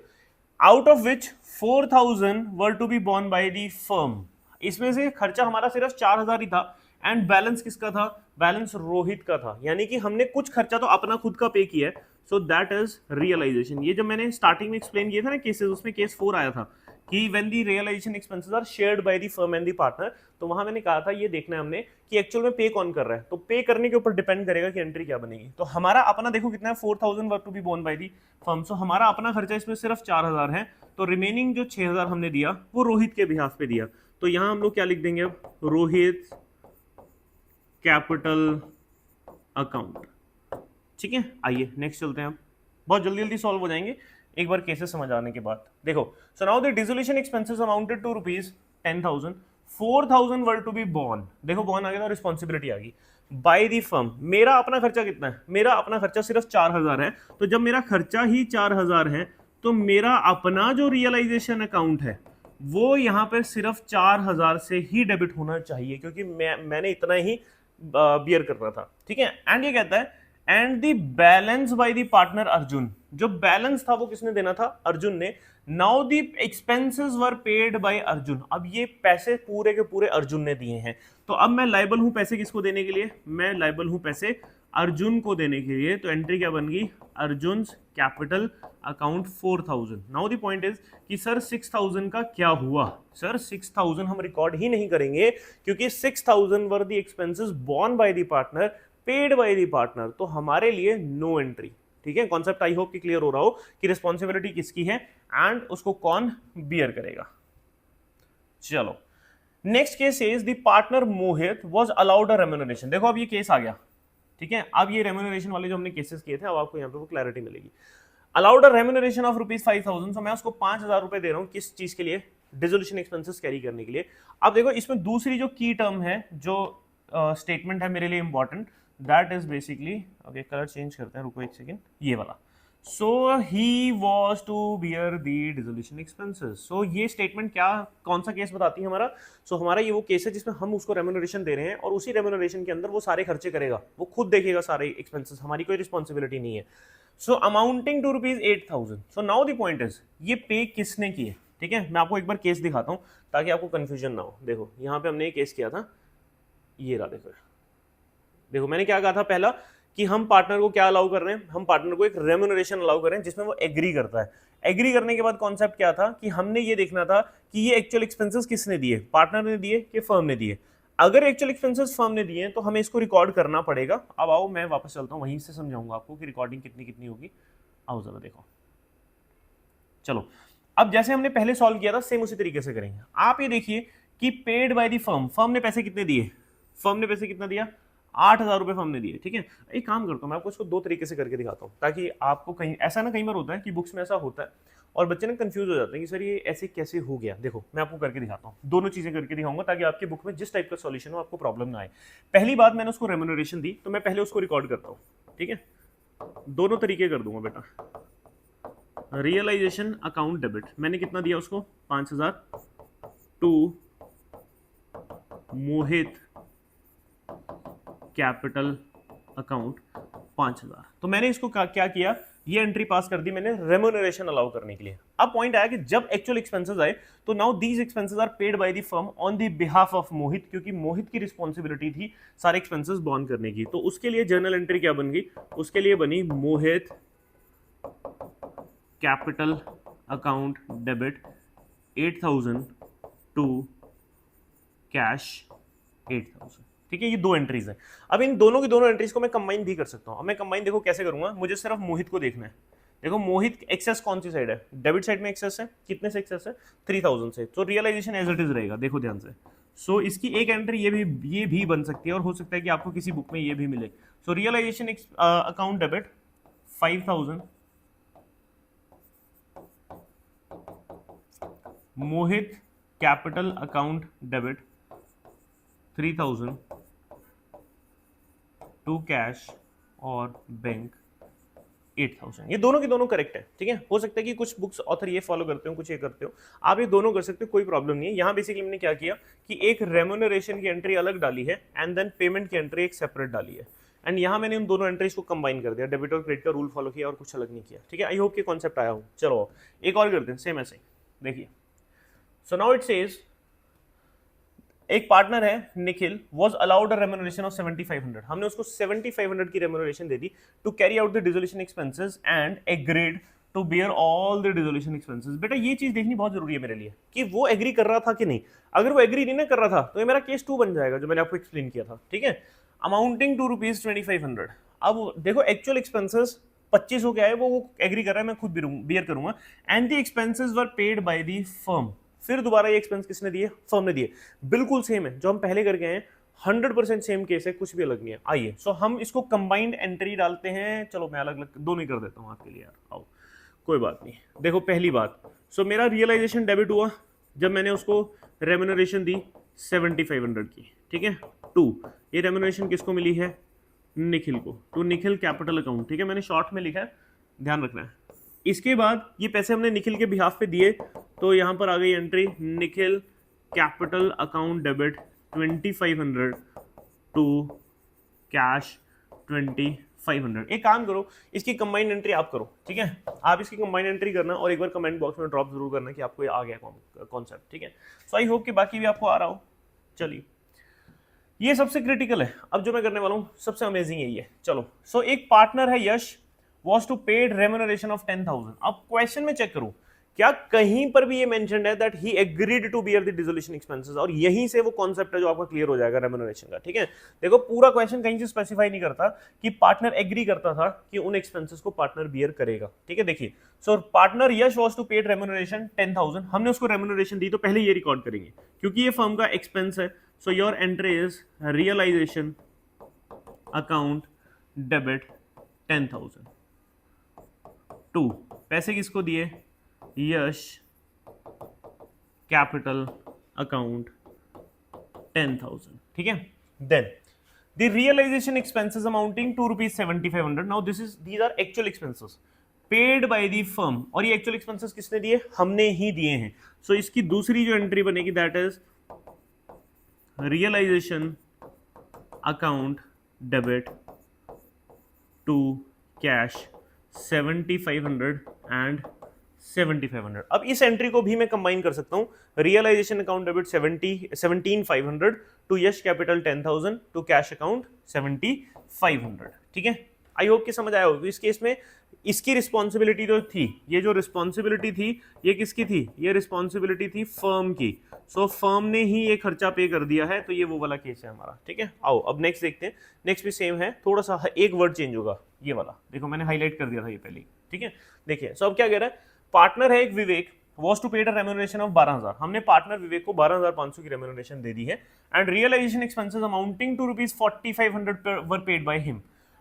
out of which 4,000 were to be borne by the firm. इसमें से खर्चा हमारा सिर्फ 4,000 ही था, एंड बैलेंस किसका था? बैलेंस रोहित का था। यानी कि हमने कुछ खर्चा तो अपना खुद का पे किया है। So that is realisation. ये जो मैंने स्टार्टिंग में एक्सप्लेन किया था ना केसेस, उसमें केस 4 आया था कि when the realisation expenses are shared by the firm and the partner. तो वहां मैंने कहा था ये देखना है हमने कि एक्चुअल में पे कौन कर रहा है। तो पे करने के ऊपर डिपेंड करेगा कि एंट्री क्या बनेगी। तो हमारा अपना देखो कितना है? 4,000 were to be borne by the firm. So हमारा अपना खर्चा इसमें सिर्फ 4,000 है। तो रिमेनिंग जो 6,000 हमने दिया वो रोहित के बिहाफ पे दिया। तो यहां हम लोग क्या लिख देंगे अब? रोहित कैपिटल अकाउंट, ठीक है। आइए नेक्स्ट चलते हैं। अब बहुत जल्दी जल्दी सॉल्व हो जाएंगे एक बार केसेस समझ आने के बाद। देखो so now the dissolution expenses amounted to ₹10,000 4,000 were to be borne. देखो बॉर्न आ गया तो रिस्पॉन्सिबिलिटी आ गई बाय द फर्म। मेरा अपना खर्चा कितना है? मेरा अपना खर्चा सिर्फ 4,000 है। तो जब मेरा खर्चा ही 4,000 है तो मेरा अपना जो रियलाइजेशन अकाउंट है वो यहां पर सिर्फ 4,000 से ही डेबिट होना चाहिए, क्योंकि मैंने इतना ही बियर कर रहा था, ठीक है। एंड ये कहता है and the balance bye the partner Arjun. जो बैलेंस था वो किसने देना था? अर्जुन ने। Now the expenses were paid bye Arjun. अब ये पैसे पूरे के पूरे अर्जुन ने दिए हैं। तो अब मैं लायबल हूं पैसे किसको देने के लिए? मैं लायबल हूं पैसे अर्जुन को देने के लिए। तो एंट्री क्या बन गई? Arjun capital account 4,000। Now the point is कि सर 6,000 का क्या हुआ? सर 6,000 हम रिकॉर्ड ही नहीं करेंगे, क्योंकि 6,000 were the expenses borne by the partner, paid by the partner. तो हमारे लिए नो एंट्री, ठीक है। कॉन्सेप्ट आई होप कि क्लियर हो रहा हो कि रिस्पॉन्सिबिलिटी किसकी है एंड उसको कौन बियर करेगा। चलो next case is the partner Mohit was allowed a remuneration. देखो अब ये केस आ गया, ठीक है। अब ये रेम्यूनरेशन वाले जो हमने केसेस किए थे अब आपको यहाँ पे वो क्लैरिटी मिलेगी। Allowed a remuneration of ₹5,000। सो मैं उसको 5,000 रुपए दे रहा हूँ। किस चीज के लिए? डिसोल्यूशन एक्सपेंसेस कैरी करने के लिए। अब देखो इसमें दूसरी जो की टर्म है, जो स्टेटमेंट है मेरे लिए important, that is basically, okay colour change करते हैं, रुको एक सेकेंड, ये वाला। So he was to bear the dissolution expenses. So ये स्टेटमेंट क्या, कौन सा केस बताती है हमारा? सो हमारा ये वो केस है जिसमें हम उसको रेम्यूनरेशन दे रहे हैं और उसी रेम्यूनरेशन के अंदर वो सारे खर्चे करेगा, वो खुद देखेगा सारे एक्सपेंसेस, हमारी कोई रिस्पॉन्सिबिलिटी नहीं है। So amounting to ₹8,000। So now the point is ये पे किसने किए? ठीक है, मैं आपको एक बार केस दिखाता हूं ताकि आपको कंफ्यूजन ना हो। देखो यहां पे हमने एक केस किया था, ये रहा, देखो देखो मैंने क्या कहा था पहला कि हम पार्टनर को क्या अलाउ कर रहे हैं, हम पार्टनर को एक रेम्यूनरेशन अलाउ कर रहे हैं जिसमें वो एग्री करता है। एग्री करने के बाद कॉन्सेप्ट क्या था कि हमने ये देखना था कि ये एक्चुअल एक्सपेंसेस किसने दिए, पार्टनर ने दिए कि फर्म ने दिए। अगर एक्चुअल एक्सपेंसेस फर्म ने दिए हैं तो हमें इसको रिकॉर्ड करना पड़ेगा। अब आओ मैं वापस चलता हूं, वहीं से समझाऊंगा आपको कि रिकॉर्डिंग कितनी कितनी होगी। आओ जरा देखो, चलो अब जैसे हमने पहले सॉल्व किया था सेम उसी तरीके से करेंगे। आप ये देखिए कि paid by the firm, firm ने पैसे कितने दिए, फर्म ने पैसे कितना दिया, 8,000 रुपए फर्म ने दिए। ठीक है, एक काम करता हूं मैं आपको इसको दो तरीके से करके दिखाता हूं ताकि आपको कहीं ऐसा ना, कई बार होता है कि बुक्स में ऐसा होता है और बच्चे ना कंफ्यूज हो जाते हैं कि सर ये ऐसे कैसे हो गया। देखो मैं आपको करके दिखाता हूं, दोनों चीजें करके दिखाऊंगा ताकि आपकी बुक में जिस टाइप का सॉल्यूशन हो आपको प्रॉब्लम ना आए। पहली बात, मैंने उसको रेम्यूनरेशन दी तो मैं पहले उसको रिकॉर्ड करता हूं। ठीक है, दोनों तरीके कर दूंगा बेटा। रियलाइजेशन अकाउंट डेबिट, मैंने कितना दिया उसको, 5,000 टू मोहित कैपिटल अकाउंट 5,000। तो मैंने इसको क्या किया, ये एंट्री पास कर दी मैंने रेम्यूनरेशन अलाउ करने के लिए। अब पॉइंट आया कि जब एक्चुअल एक्सपेंसेस आए तो now these expenses are paid by the firm on the behalf of Mohit, क्योंकि मोहित की रिस्पॉन्सिबिलिटी थी सारे एक्सपेंसेस बॉर्न करने की। तो उसके लिए जर्नल एंट्री क्या बन गई, उसके लिए बनी Mohit capital account debit 8,000 to cash 8,000। ठीक है, ये दो एंट्रीज है। अब इन दोनों की दोनों एंट्रीज को मैं कंबाइन भी कर सकता हूं। अब मैं कंबाइन देखो कैसे करूंगा, मुझे सिर्फ मोहित को देखना है। देखो मोहित एक्सेस कौन सी साइड है, डेबिट साइड में एक्सेस है, कितने से एक्सेस है, 3,000 से। तो रियलाइजेशन एज इट इज रहेगा, देखो ध्यान से। सो इसकी एक एंट्री ये भी बन सकती है और हो सकता है कि आपको किसी बुक में ये भी मिले। So realization account debit 5,000 Mohit capital account debit 3,000 to cash और बैंक 8,000। ये दोनों के दोनों करेक्ट है। ठीक है, हो सकता है कि कुछ बुक्स ऑथर ये फॉलो करते हो, कुछ ये करते हो, आप ये दोनों कर सकते हो, कोई प्रॉब्लम नहीं है। यहाँ बेसिकली मैंने क्या किया कि एक रेम्यूनरेशन की एंट्री अलग डाली है एंड देन पेमेंट की एंट्री एक सेपरेट डाली है एंड यहाँ मैंने उन दोनों एंट्रीज को कंबाइन कर दिया, डेबिट और क्रेडिट का रूल फॉलो किया और कुछ अलग नहीं किया। ठीक है, आई होप कि कॉन्सेप्ट आया हो। चलो एक और करते हैं सेम ऐसे, देखिए। सो नाउ इट सेज एक पार्टनर है Nikhil was allowed a remuneration of 7,500। हमने उसको 7,500 की रेम्यूनरेशन दे दी to carry out the dissolution expenses and agreed to bear all the dissolution expenses. बेटा ये चीज देखनी बहुत जरूरी है मेरे लिए कि वो एग्री कर रहा था कि नहीं। अगर वो एग्री नहीं ना कर रहा था तो ये मेरा केस 2 बन जाएगा, जो मैंने आपको एक्सप्लेन किया था। ठीक है, अमाउंटिंग टू ₹2,500। अब देखो एक्चुअल एक्सपेंसेस 25 हो गया है, वो एग्री कर रहा है, मैं खुद बियर करूंगा and the expenses were paid by the firm. फिर दोबारा ये एक्सपेंस किसने दिए, फर्म ने दिए। बिल्कुल सेम है जो हम पहले करके हैं, 100% सेम केस है, कुछ भी अलग नहीं है। आइए सो हम इसको कंबाइंड एंट्री डालते हैं। चलो मैं अलग अलग दोनों ही कर देता हूं आपके लिए यार, आओ कोई बात नहीं। देखो पहली बात, सो मेरा रियलाइजेशन डेबिट हुआ जब मैंने उसको रेम्यूनरेशन दी 7,500 की। ठीक है, 2 ये रेम्यूनरेशन किसको मिली है, निखिल को, तो निखिल कैपिटल अकाउंट। ठीक है, मैंने शॉर्ट में लिखा है, ध्यान रखना है। इसके बाद ये पैसे हमने निखिल के बिहाफ पे दिए तो यहां पर आ गई entry Nikhil capital account debit 2,500 to cash 2,500। एक काम करो, इसकी कंबाइंड एंट्री आप करो। ठीक है, आप इसकी कंबाइंड एंट्री करना और एक बार कमेंट बॉक्स में ड्रॉप जरूर करना कि आपको ये आ गया कॉन्सेप्ट। ठीक है, सो आई होप कि बाकी भी आपको आ रहा हो। चलिए ये सबसे क्रिटिकल है, अब जो मैं करने वाला हूं सबसे अमेजिंग यही है। चलो सो एक पार्टनर है यश was to paid remuneration of 10,000। अब क्वेश्चन में चेक करूं क्या कहीं पर भी ये मेंशन्ड है that he agreed to bear the dissolution expenses, और यहीं से वो कॉन्सेप्ट है जो आपका क्लियर हो जाएगा रेम्यूनरेशन का। ठीक है, देखो पूरा क्वेश्चन कहीं से स्पेसिफाई नहीं करता कि पार्टनर एग्री करता था कि उन एक्सपेंसेस को पार्टनर बियर करेगा। ठीक है, देखिए so partner Yash was to paid remuneration 10,000, हमने उसको रेम्यूनरेशन दी तो पहले ये रिकॉर्ड करेंगे क्योंकि ये फर्म का एक्सपेंस है। So your entry is realisation account debit 10,000 2 पैसे किसको दिए, यश कैपिटल अकाउंट 10,000। ठीक है, then the realisation expenses amounting to ₹7,500। Now these are actual expenses paid by the firm, और ये एक्चुअल एक्सपेंसेस किसने दिए, हमने ही दिए हैं। सो इसकी दूसरी जो एंट्री बनेगी that is realisation account debit to cash 7,500 and 7500। अब इस एंट्री को भी मैं कंबाइन कर सकता हूं, realisation account debit 17500 to Yash capital 10000 to cash account 7500। ठीक है, आई होप कि समझ आया होगा। इस केस में इसकी रिस्पॉन्सिबिलिटी जो थी, ये जो रिस्पॉन्सिबिलिटी थी ये किसकी थी, ये रिस्पॉन्सिबिलिटी थी फर्म की। सो फर्म ने ही ये खर्चा पे कर दिया है, तो ये वो वाला केस है हमारा। ठीक है, आओ अब नेक्स्ट देखते हैं। नेक्स्ट भी सेम है, थोड़ा सा एक वर्ड चेंज होगा, ये वाला देखो मैंने हाईलाइट कर दिया था ये पहले। ठीक है, देखिए सो अब क्या कह रहा है, पार्टनर है एक Vivek, was to paid a remuneration of 12000। हमने पार्टनर विवेक को 12500 की रेम्यूनरेशन दे दी है, and realisation expenses amounting to ₹4500 were paid by him.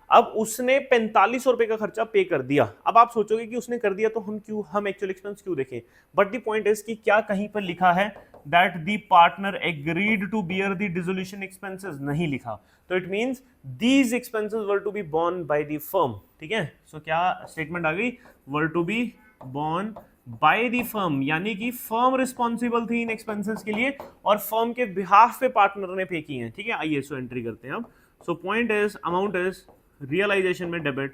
अब उसने 4500 रुपए का खर्चा पे कर दिया। अब आप सोचोगे कि उसने कर दिया तो हम एक्चुअल एक्सपेंस क्यों देखें, बट द पॉइंट इज कि क्या कहीं पर लिखा है that the partner agreed to bear the dissolution expenses, नहीं लिखा। तो it means these expenses were to be borne by the firm. ठीक है, सो क्या स्टेटमेंट आ गई, were to be borne by the firm, यानी कि फर्म रिस्पॉन्सिबल थी इन एक्सपेंसेस के लिए और फर्म के बिहाफ पे पार्टनर ने पे किए हैं। ठीक है, आइए सो एंट्री करते हैं अब। So point is amount is realisation में डेबिट,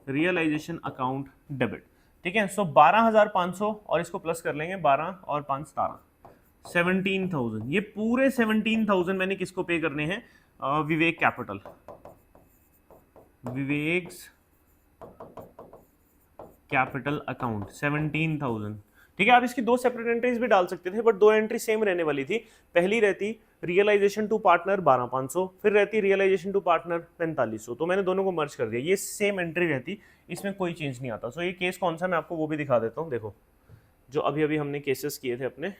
रियलाइजेशन अकाउंट डेबिट। ठीक है, सो 12500 और इसको प्लस कर लेंगे, 12 और 5 17, 17000। ये पूरे 17000 मैंने किसको पे करने हैं, विवेक कैपिटल, विवेक्स कैपिटल अकाउंट 17000। ठीक है, आप इसकी दो सेपरेट एंट्रीज भी डाल सकते थे, बट दो एंट्री सेम रहने वाली थी। पहली रहती रियलाइजेशन टू पार्टनर 12500, फिर रहती रियलाइजेशन टू पार्टनर 4500। तो मैंने दोनों को मर्ज कर दिया, ये सेम एंट्री रहती, इसमें कोई चेंज नहीं आता। सो ये केस कौन सा मैं आपको वो भी दिखा देता हूँ। देखो जो अभी अभी हमने केसेस किए थे अपने,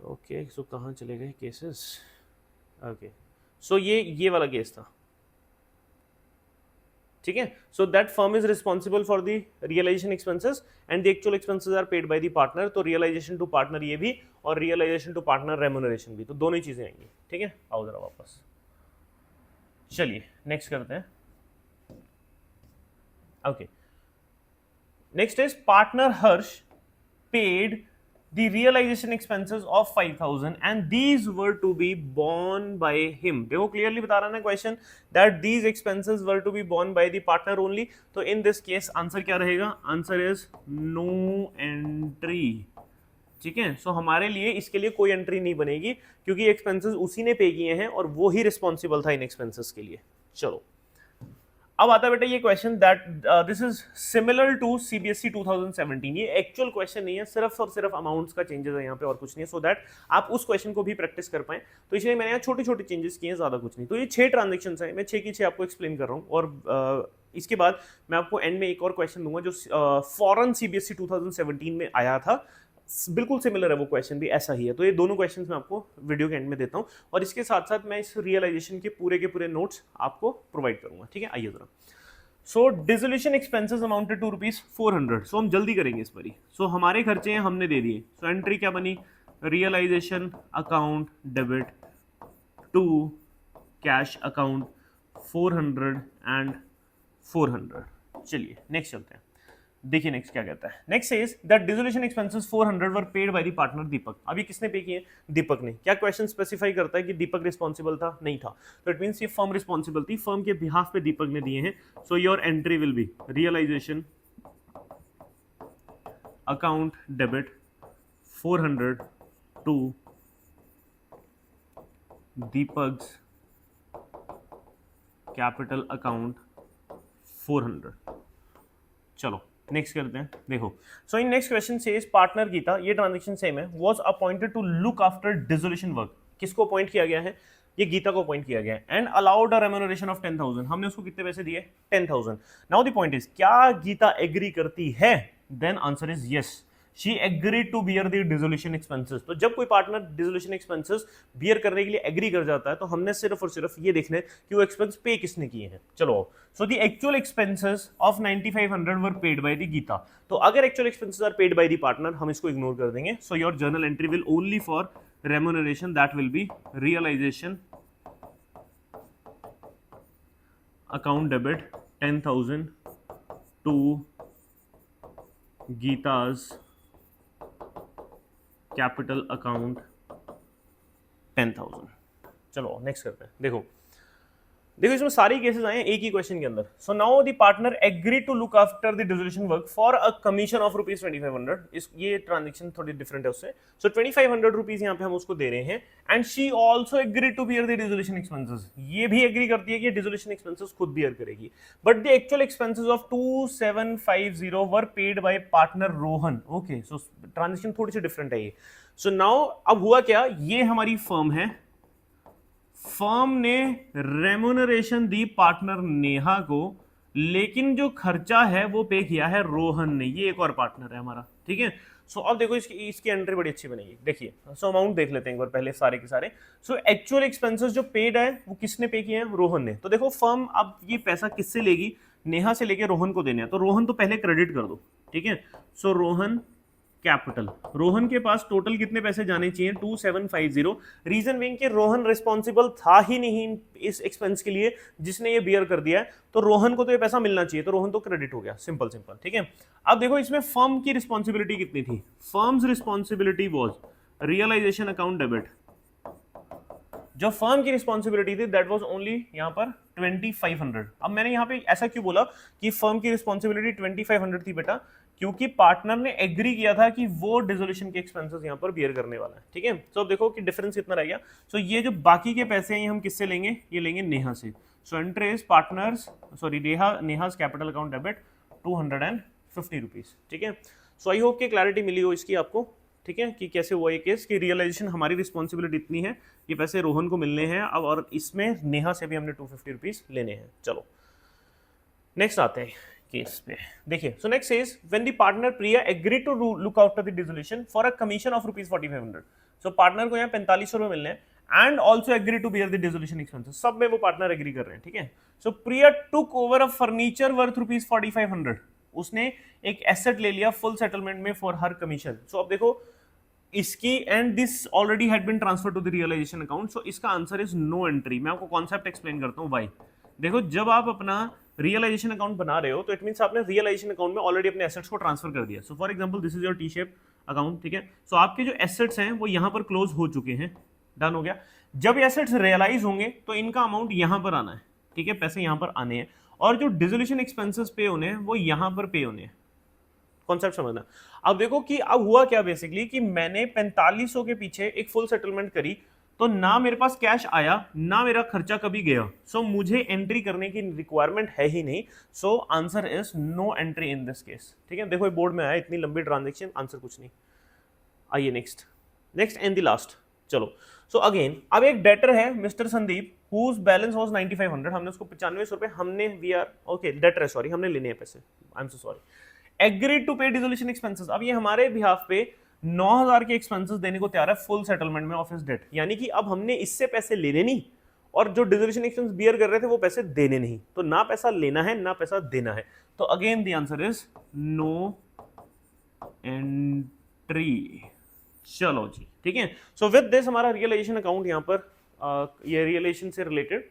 ओके सो कहाँ चले गए केसेस, ओके सो ये वाला केस था। ठीक है, so that firm is responsible for the realisation expenses and the actual expenses are paid by the partner. तो रियलाइजेशन टू पार्टनर ये भी और रियलाइजेशन टू पार्टनर रेम्यूनरेशन भी, तो दोनों ही चीजें आएंगी। ठीक है, आओ जरा वापस, चलिए नेक्स्ट करते हैं। Okay, next is partner Harsh paid the realization expenses of 5000 and these were to be borne by him। देखो क्लियरली बता रहा है ना question that these expenses were to be borne by the partner only। तो in this case answer क्या रहेगा, answer is no entry। ठीक है, सो हमारे लिए इसके लिए कोई एंट्री नहीं बनेगी क्योंकि एक्सपेंसेस उसी ने पे किए हैं और वो ही रिस्पॉन्सिबल था इन एक्सपेंसेस के लिए। चलो अब आता है बेटा ये question that this is similar to CBSE 2017। ये एक्चुअल क्वेश्चन नहीं है, सिर्फ और सिर्फ अमाउंट्स का चेंजेस है यहाँ पे और कुछ नहीं है, सो दैट आप उस क्वेश्चन को भी प्रैक्टिस कर पाए। तो इसलिए मैंने यहाँ छोटे छोटे चेंजेस किए हैं, ज्यादा कुछ नहीं। तो ये 6 ट्रांजेक्शन है, मैं 6 की 6 आपको एक्सप्लेन कर रहा हूँ और इसके बाद मैं आपको एंड में एक और क्वेश्चन दूंगा जो फॉरेन सीबीएसई 2017 में आया था, बिल्कुल सिमिलर है वो क्वेश्चन भी, ऐसा ही है। तो ये दोनों क्वेश्चंस मैं आपको वीडियो के एंड में देता हूँ और इसके साथ साथ मैं इस रियलाइजेशन के पूरे नोट्स आपको प्रोवाइड करूंगा। ठीक है, आइए जरा। सो डिसोल्यूशन एक्सपेंसेस अमाउंटेड टू ₹400। सो हम जल्दी करेंगे इस पर ही। सो हमारे खर्चे हैं हमने दे दिए, सो एंट्री क्या बनी, realisation account debit to cash account 400 and 400। चलिए नेक्स्ट चलते हैं, देखिए नेक्स्ट क्या कहता है। Next is that dissolution expenses 400 were paid by the partner Deepak. अब ये किसने पे किए, दीपक ने। क्या क्वेश्चन स्पेसिफाई करता है कि दीपक रिस्पॉन्सिबल था, नहीं था। तो इट मींस ये फर्म रिस्पॉन्सिबल थी, फर्म के बिहाफ पे दीपक ने दिए हैं। So your entry will be realization account debit 400 to Deepak's capital account 400। चलो नेक्स्ट करते हैं। देखो सो इन नेक्स्ट क्वेश्चन से पार्टनर गीता, ये ट्रांजेक्शन सेम है, was appointed to look after dissolution work. किसको अपॉइंट किया गया है, ये गीता को अपॉइंट किया गया है and allowed a remuneration of 10,000। हमने उसको कितने पैसे दिए, 10,000। नाउ द पॉइंट इज क्या गीता एग्री करती है, then answer is yes, she agreed to bear the dissolution expenses. तो जब कोई पार्टनर डिसोल्यूशन एक्सपेंसेस बियर करने के लिए एग्री कर जाता है तो हमने सिर्फ और सिर्फ ये देखना है कि वो एक्सपेंस पे किसने किए हैं। चलो so the actual expenses of 9500 were paid by the Geeta. तो अगर actual expenses are paid by the partner हम इसको इग्नोर कर देंगे। So your journal entry will only for remuneration, that will be realization account debit 10,000 to Geeta's capital account 10,000। चलो next करते हैं। देखो देखो इसमें सारी केसेस आए हैं एक ही क्वेश्चन के अंदर. So now the partner agree to look after the dissolution work for a commission of ₹2500. इस ये ट्रांजेक्शन थोड़ी डिफरेंट है उससे. सो ₹2500 यहाँ पे हम उसको दे रहे हैं. And she also agree to bear the dissolution expenses. ये भी एग्री करती है कि डिसोल्यूशन एक्सपेंसेस खुद बियर करेगी. But the actual expenses of 2750 were paid by partner Rohan. Okay, so transaction थोड़ी सी डिफरेंट है ये. सो नाउ अब हुआ क्या, ये हमारी फर्म है. फर्म ने रेम्यूनरेशन दी पार्टनर नेहा को, लेकिन जो खर्चा है वो पे किया है रोहन ने. ये एक और पार्टनर है हमारा. ठीक है. सो अब देखो इसकी एंट्री बड़ी अच्छी बनेगी. देखिए, सो अमाउंट देख लेते हैं एक बार पहले सारे के सारे. सो एक्चुअल एक्सपेंसेस जो पेड है वो किसने पे किए हैं? रोहन ने. तो देखो फर्म अब ये पैसा किससे लेगी? नेहा से लेके रोहन को देने हैं. तो रोहन तो पहले क्रेडिट कर दो. ठीक है. सो रोहन कैपिटल, रोहन के पास टोटल कितने पैसे जाने चाहिए? 2750. रीजन बीइंग कि रोहन रिस्पॉन्सिबल था ही नहीं इस एक्सपेंस के लिए जिसने ये बियर कर दिया है, तो रोहन को तो ये पैसा मिलना चाहिए, तो रोहन तो क्रेडिट हो गया. Simple simple. ठीक है. अब देखो इसमें फर्म की रिस्पॉन्सिबिलिटी कितनी थी? Firm's responsibility was realisation account debit. जो फर्म की रिस्पॉन्सिबिलिटी थी दैट वाज ओनली यहाँ पर 2500. अब मैंने यहाँ पे ऐसा क्यों बोला कि फर्म की रिस्पॉन्सिबिलिटी 2500 थी बेटा? क्योंकि पार्टनर ने एग्री किया था कि वो डिसोल्यूशन के एक्सपेंसेस यहाँ पर बियर करने वाला है. ठीक है. तो अब देखो कि डिफरेंस कितना रह गया. सो ये जो बाकी के पैसे हैं ये हम किससे लेंगे? ये लेंगे नेहा से. So interest partners sorry Neha's capital account debit ₹250. ठीक है. सो आई होप कि क्लैरिटी मिली हो इसकी आपको. ठीक है, कि कैसे हुआ ये केस कि रियलाइजेशन हमारी रिस्पॉन्सिबिलिटी इतनी है, ये पैसे रोहन को मिलने हैं अब, और इसमें नेहा से भी हमने ₹250 लेने हैं. चलो नेक्स्ट आते हैं केस पे. देखिए, so next is when the partner Priya agree to look after the dissolution for a commission of ₹4500. So partner को यहाँ 4500 रुपए मिलने हैं and also agree to bear the dissolution expenses. सब में वो पार्टनर एग्री कर रहे हैं. ठीक है. So Priya took over a furniture worth ₹4500. उसने एक एसेट ले लिया फुल सेटलमेंट में फॉर हर कमीशन. सो अब देखो इसकी and this already had been transfer to the realization account. So इसका आंसर इज नो एंट्री. मैं आपको कॉन्सेप्ट एक्सप्लेन करता हूँ व्हाई. देखो, जब आप अपना रियलाइजेशन अकाउंट बना रहे हो तो इट मींस आपने रियलाइजेशन अकाउंट में ऑलरेडी अपने एसेट्स को ट्रांसफर कर दिया. So for example this is your T shape account. ठीक है. सो आपके जो एसेट्स हैं वो यहां पर क्लोज हो चुके हैं. डन हो गया. जब एसेट्स रियलाइज होंगे तो इनका अमाउंट यहां पर आना है. ठीक है. पैसे यहां पर आने हैं और जो डिसोल्यूशन एक्सपेंसेस पे होने हैं वो यहां पर पे होने हैं. कॉन्सेप्ट समझना. अब देखो कि अब हुआ क्या बेसिकली कि मैंने 4500 के पीछे एक फुल सेटलमेंट करी, तो ना मेरे पास कैश आया ना मेरा खर्चा कभी गया. सो मुझे एंट्री करने की रिक्वायरमेंट है ही नहीं. So answer is no entry in this case. ठीक है. देखो बोर्ड में आया इतनी लंबी ट्रांजेक्शन, आंसर कुछ नहीं. आइए नेक्स्ट एंड द लास्ट. चलो. सो अगेन अब एक डेटर है mister Sandeep whose balance was 9500. हमने उसको 9500 रुपए हमने वी आर ओके डेटर है सॉरी हमने लेने हैं पैसे. I am so sorry. Agreed to pay dissolution expenses. अब ये हमारे बिहाफ पे 9000 के एक्सपेंसेस देने को तैयार है फुल सेटलमेंट में ऑफ हिज डेट. यानी कि अब हमने इससे पैसे लेने नहीं और जो डिसोल्यूशन एक्सपेंस बियर कर रहे थे वो पैसे देने नहीं. तो ना पैसा लेना है ना पैसा देना है. तो again the answer is no entry. चलो जी. ठीक है. सो विद दिस हमारा रियलाइजेशन अकाउंट यहाँ पर ये रियलाइजेशन से रिलेटेड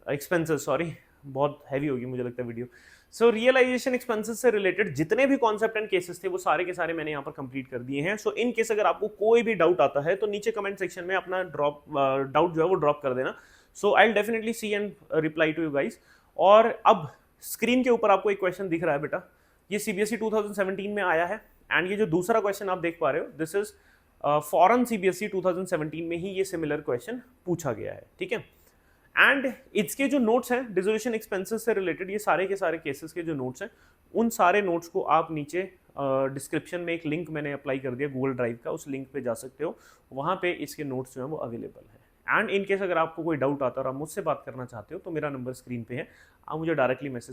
एक्सपेंसेस सॉरी बहुत हैवी होगी मुझे लगता है वीडियो. सो रियलाइजेशन एक्सपेंसेस से रिलेटेड जितने भी कॉन्सेप्ट एंड केसेस थे वो सारे के सारे मैंने यहाँ पर कंप्लीट कर दिए हैं. सो इन केस अगर आपको कोई भी डाउट आता है तो नीचे कमेंट सेक्शन में अपना डाउट जो है वो ड्रॉप कर देना. So I will definitely see and reply to you guys. और अब स्क्रीन के ऊपर आपको एक क्वेश्चन दिख रहा है बेटा, ये CBSE 2017 में आया है एंड ये जो दूसरा क्वेश्चन आप देख पा रहे हो दिस इज फॉरेन CBSE 2017 में ही ये सिमिलर क्वेश्चन पूछा गया है. ठीक है. एंड इसके जो नोट्स हैं डिसोल्यूशन एक्सपेंसेस से रिलेटेड, ये सारे के सारे केसेस के जो नोट्स हैं उन सारे नोट्स को आप नीचे डिस्क्रिप्शन में एक लिंक मैंने अप्लाई कर दिया गूगल ड्राइव का, उस लिंक पे जा सकते हो. वहाँ पे इसके नोट्स जो हैं वो अवेलेबल है. एंड इन केस अगर आपको कोई डाउट आता है और आप मुझसे बात करना चाहते हो तो मेरा नंबर स्क्रीन पे है, आप मुझे डायरेक्टली मैसेज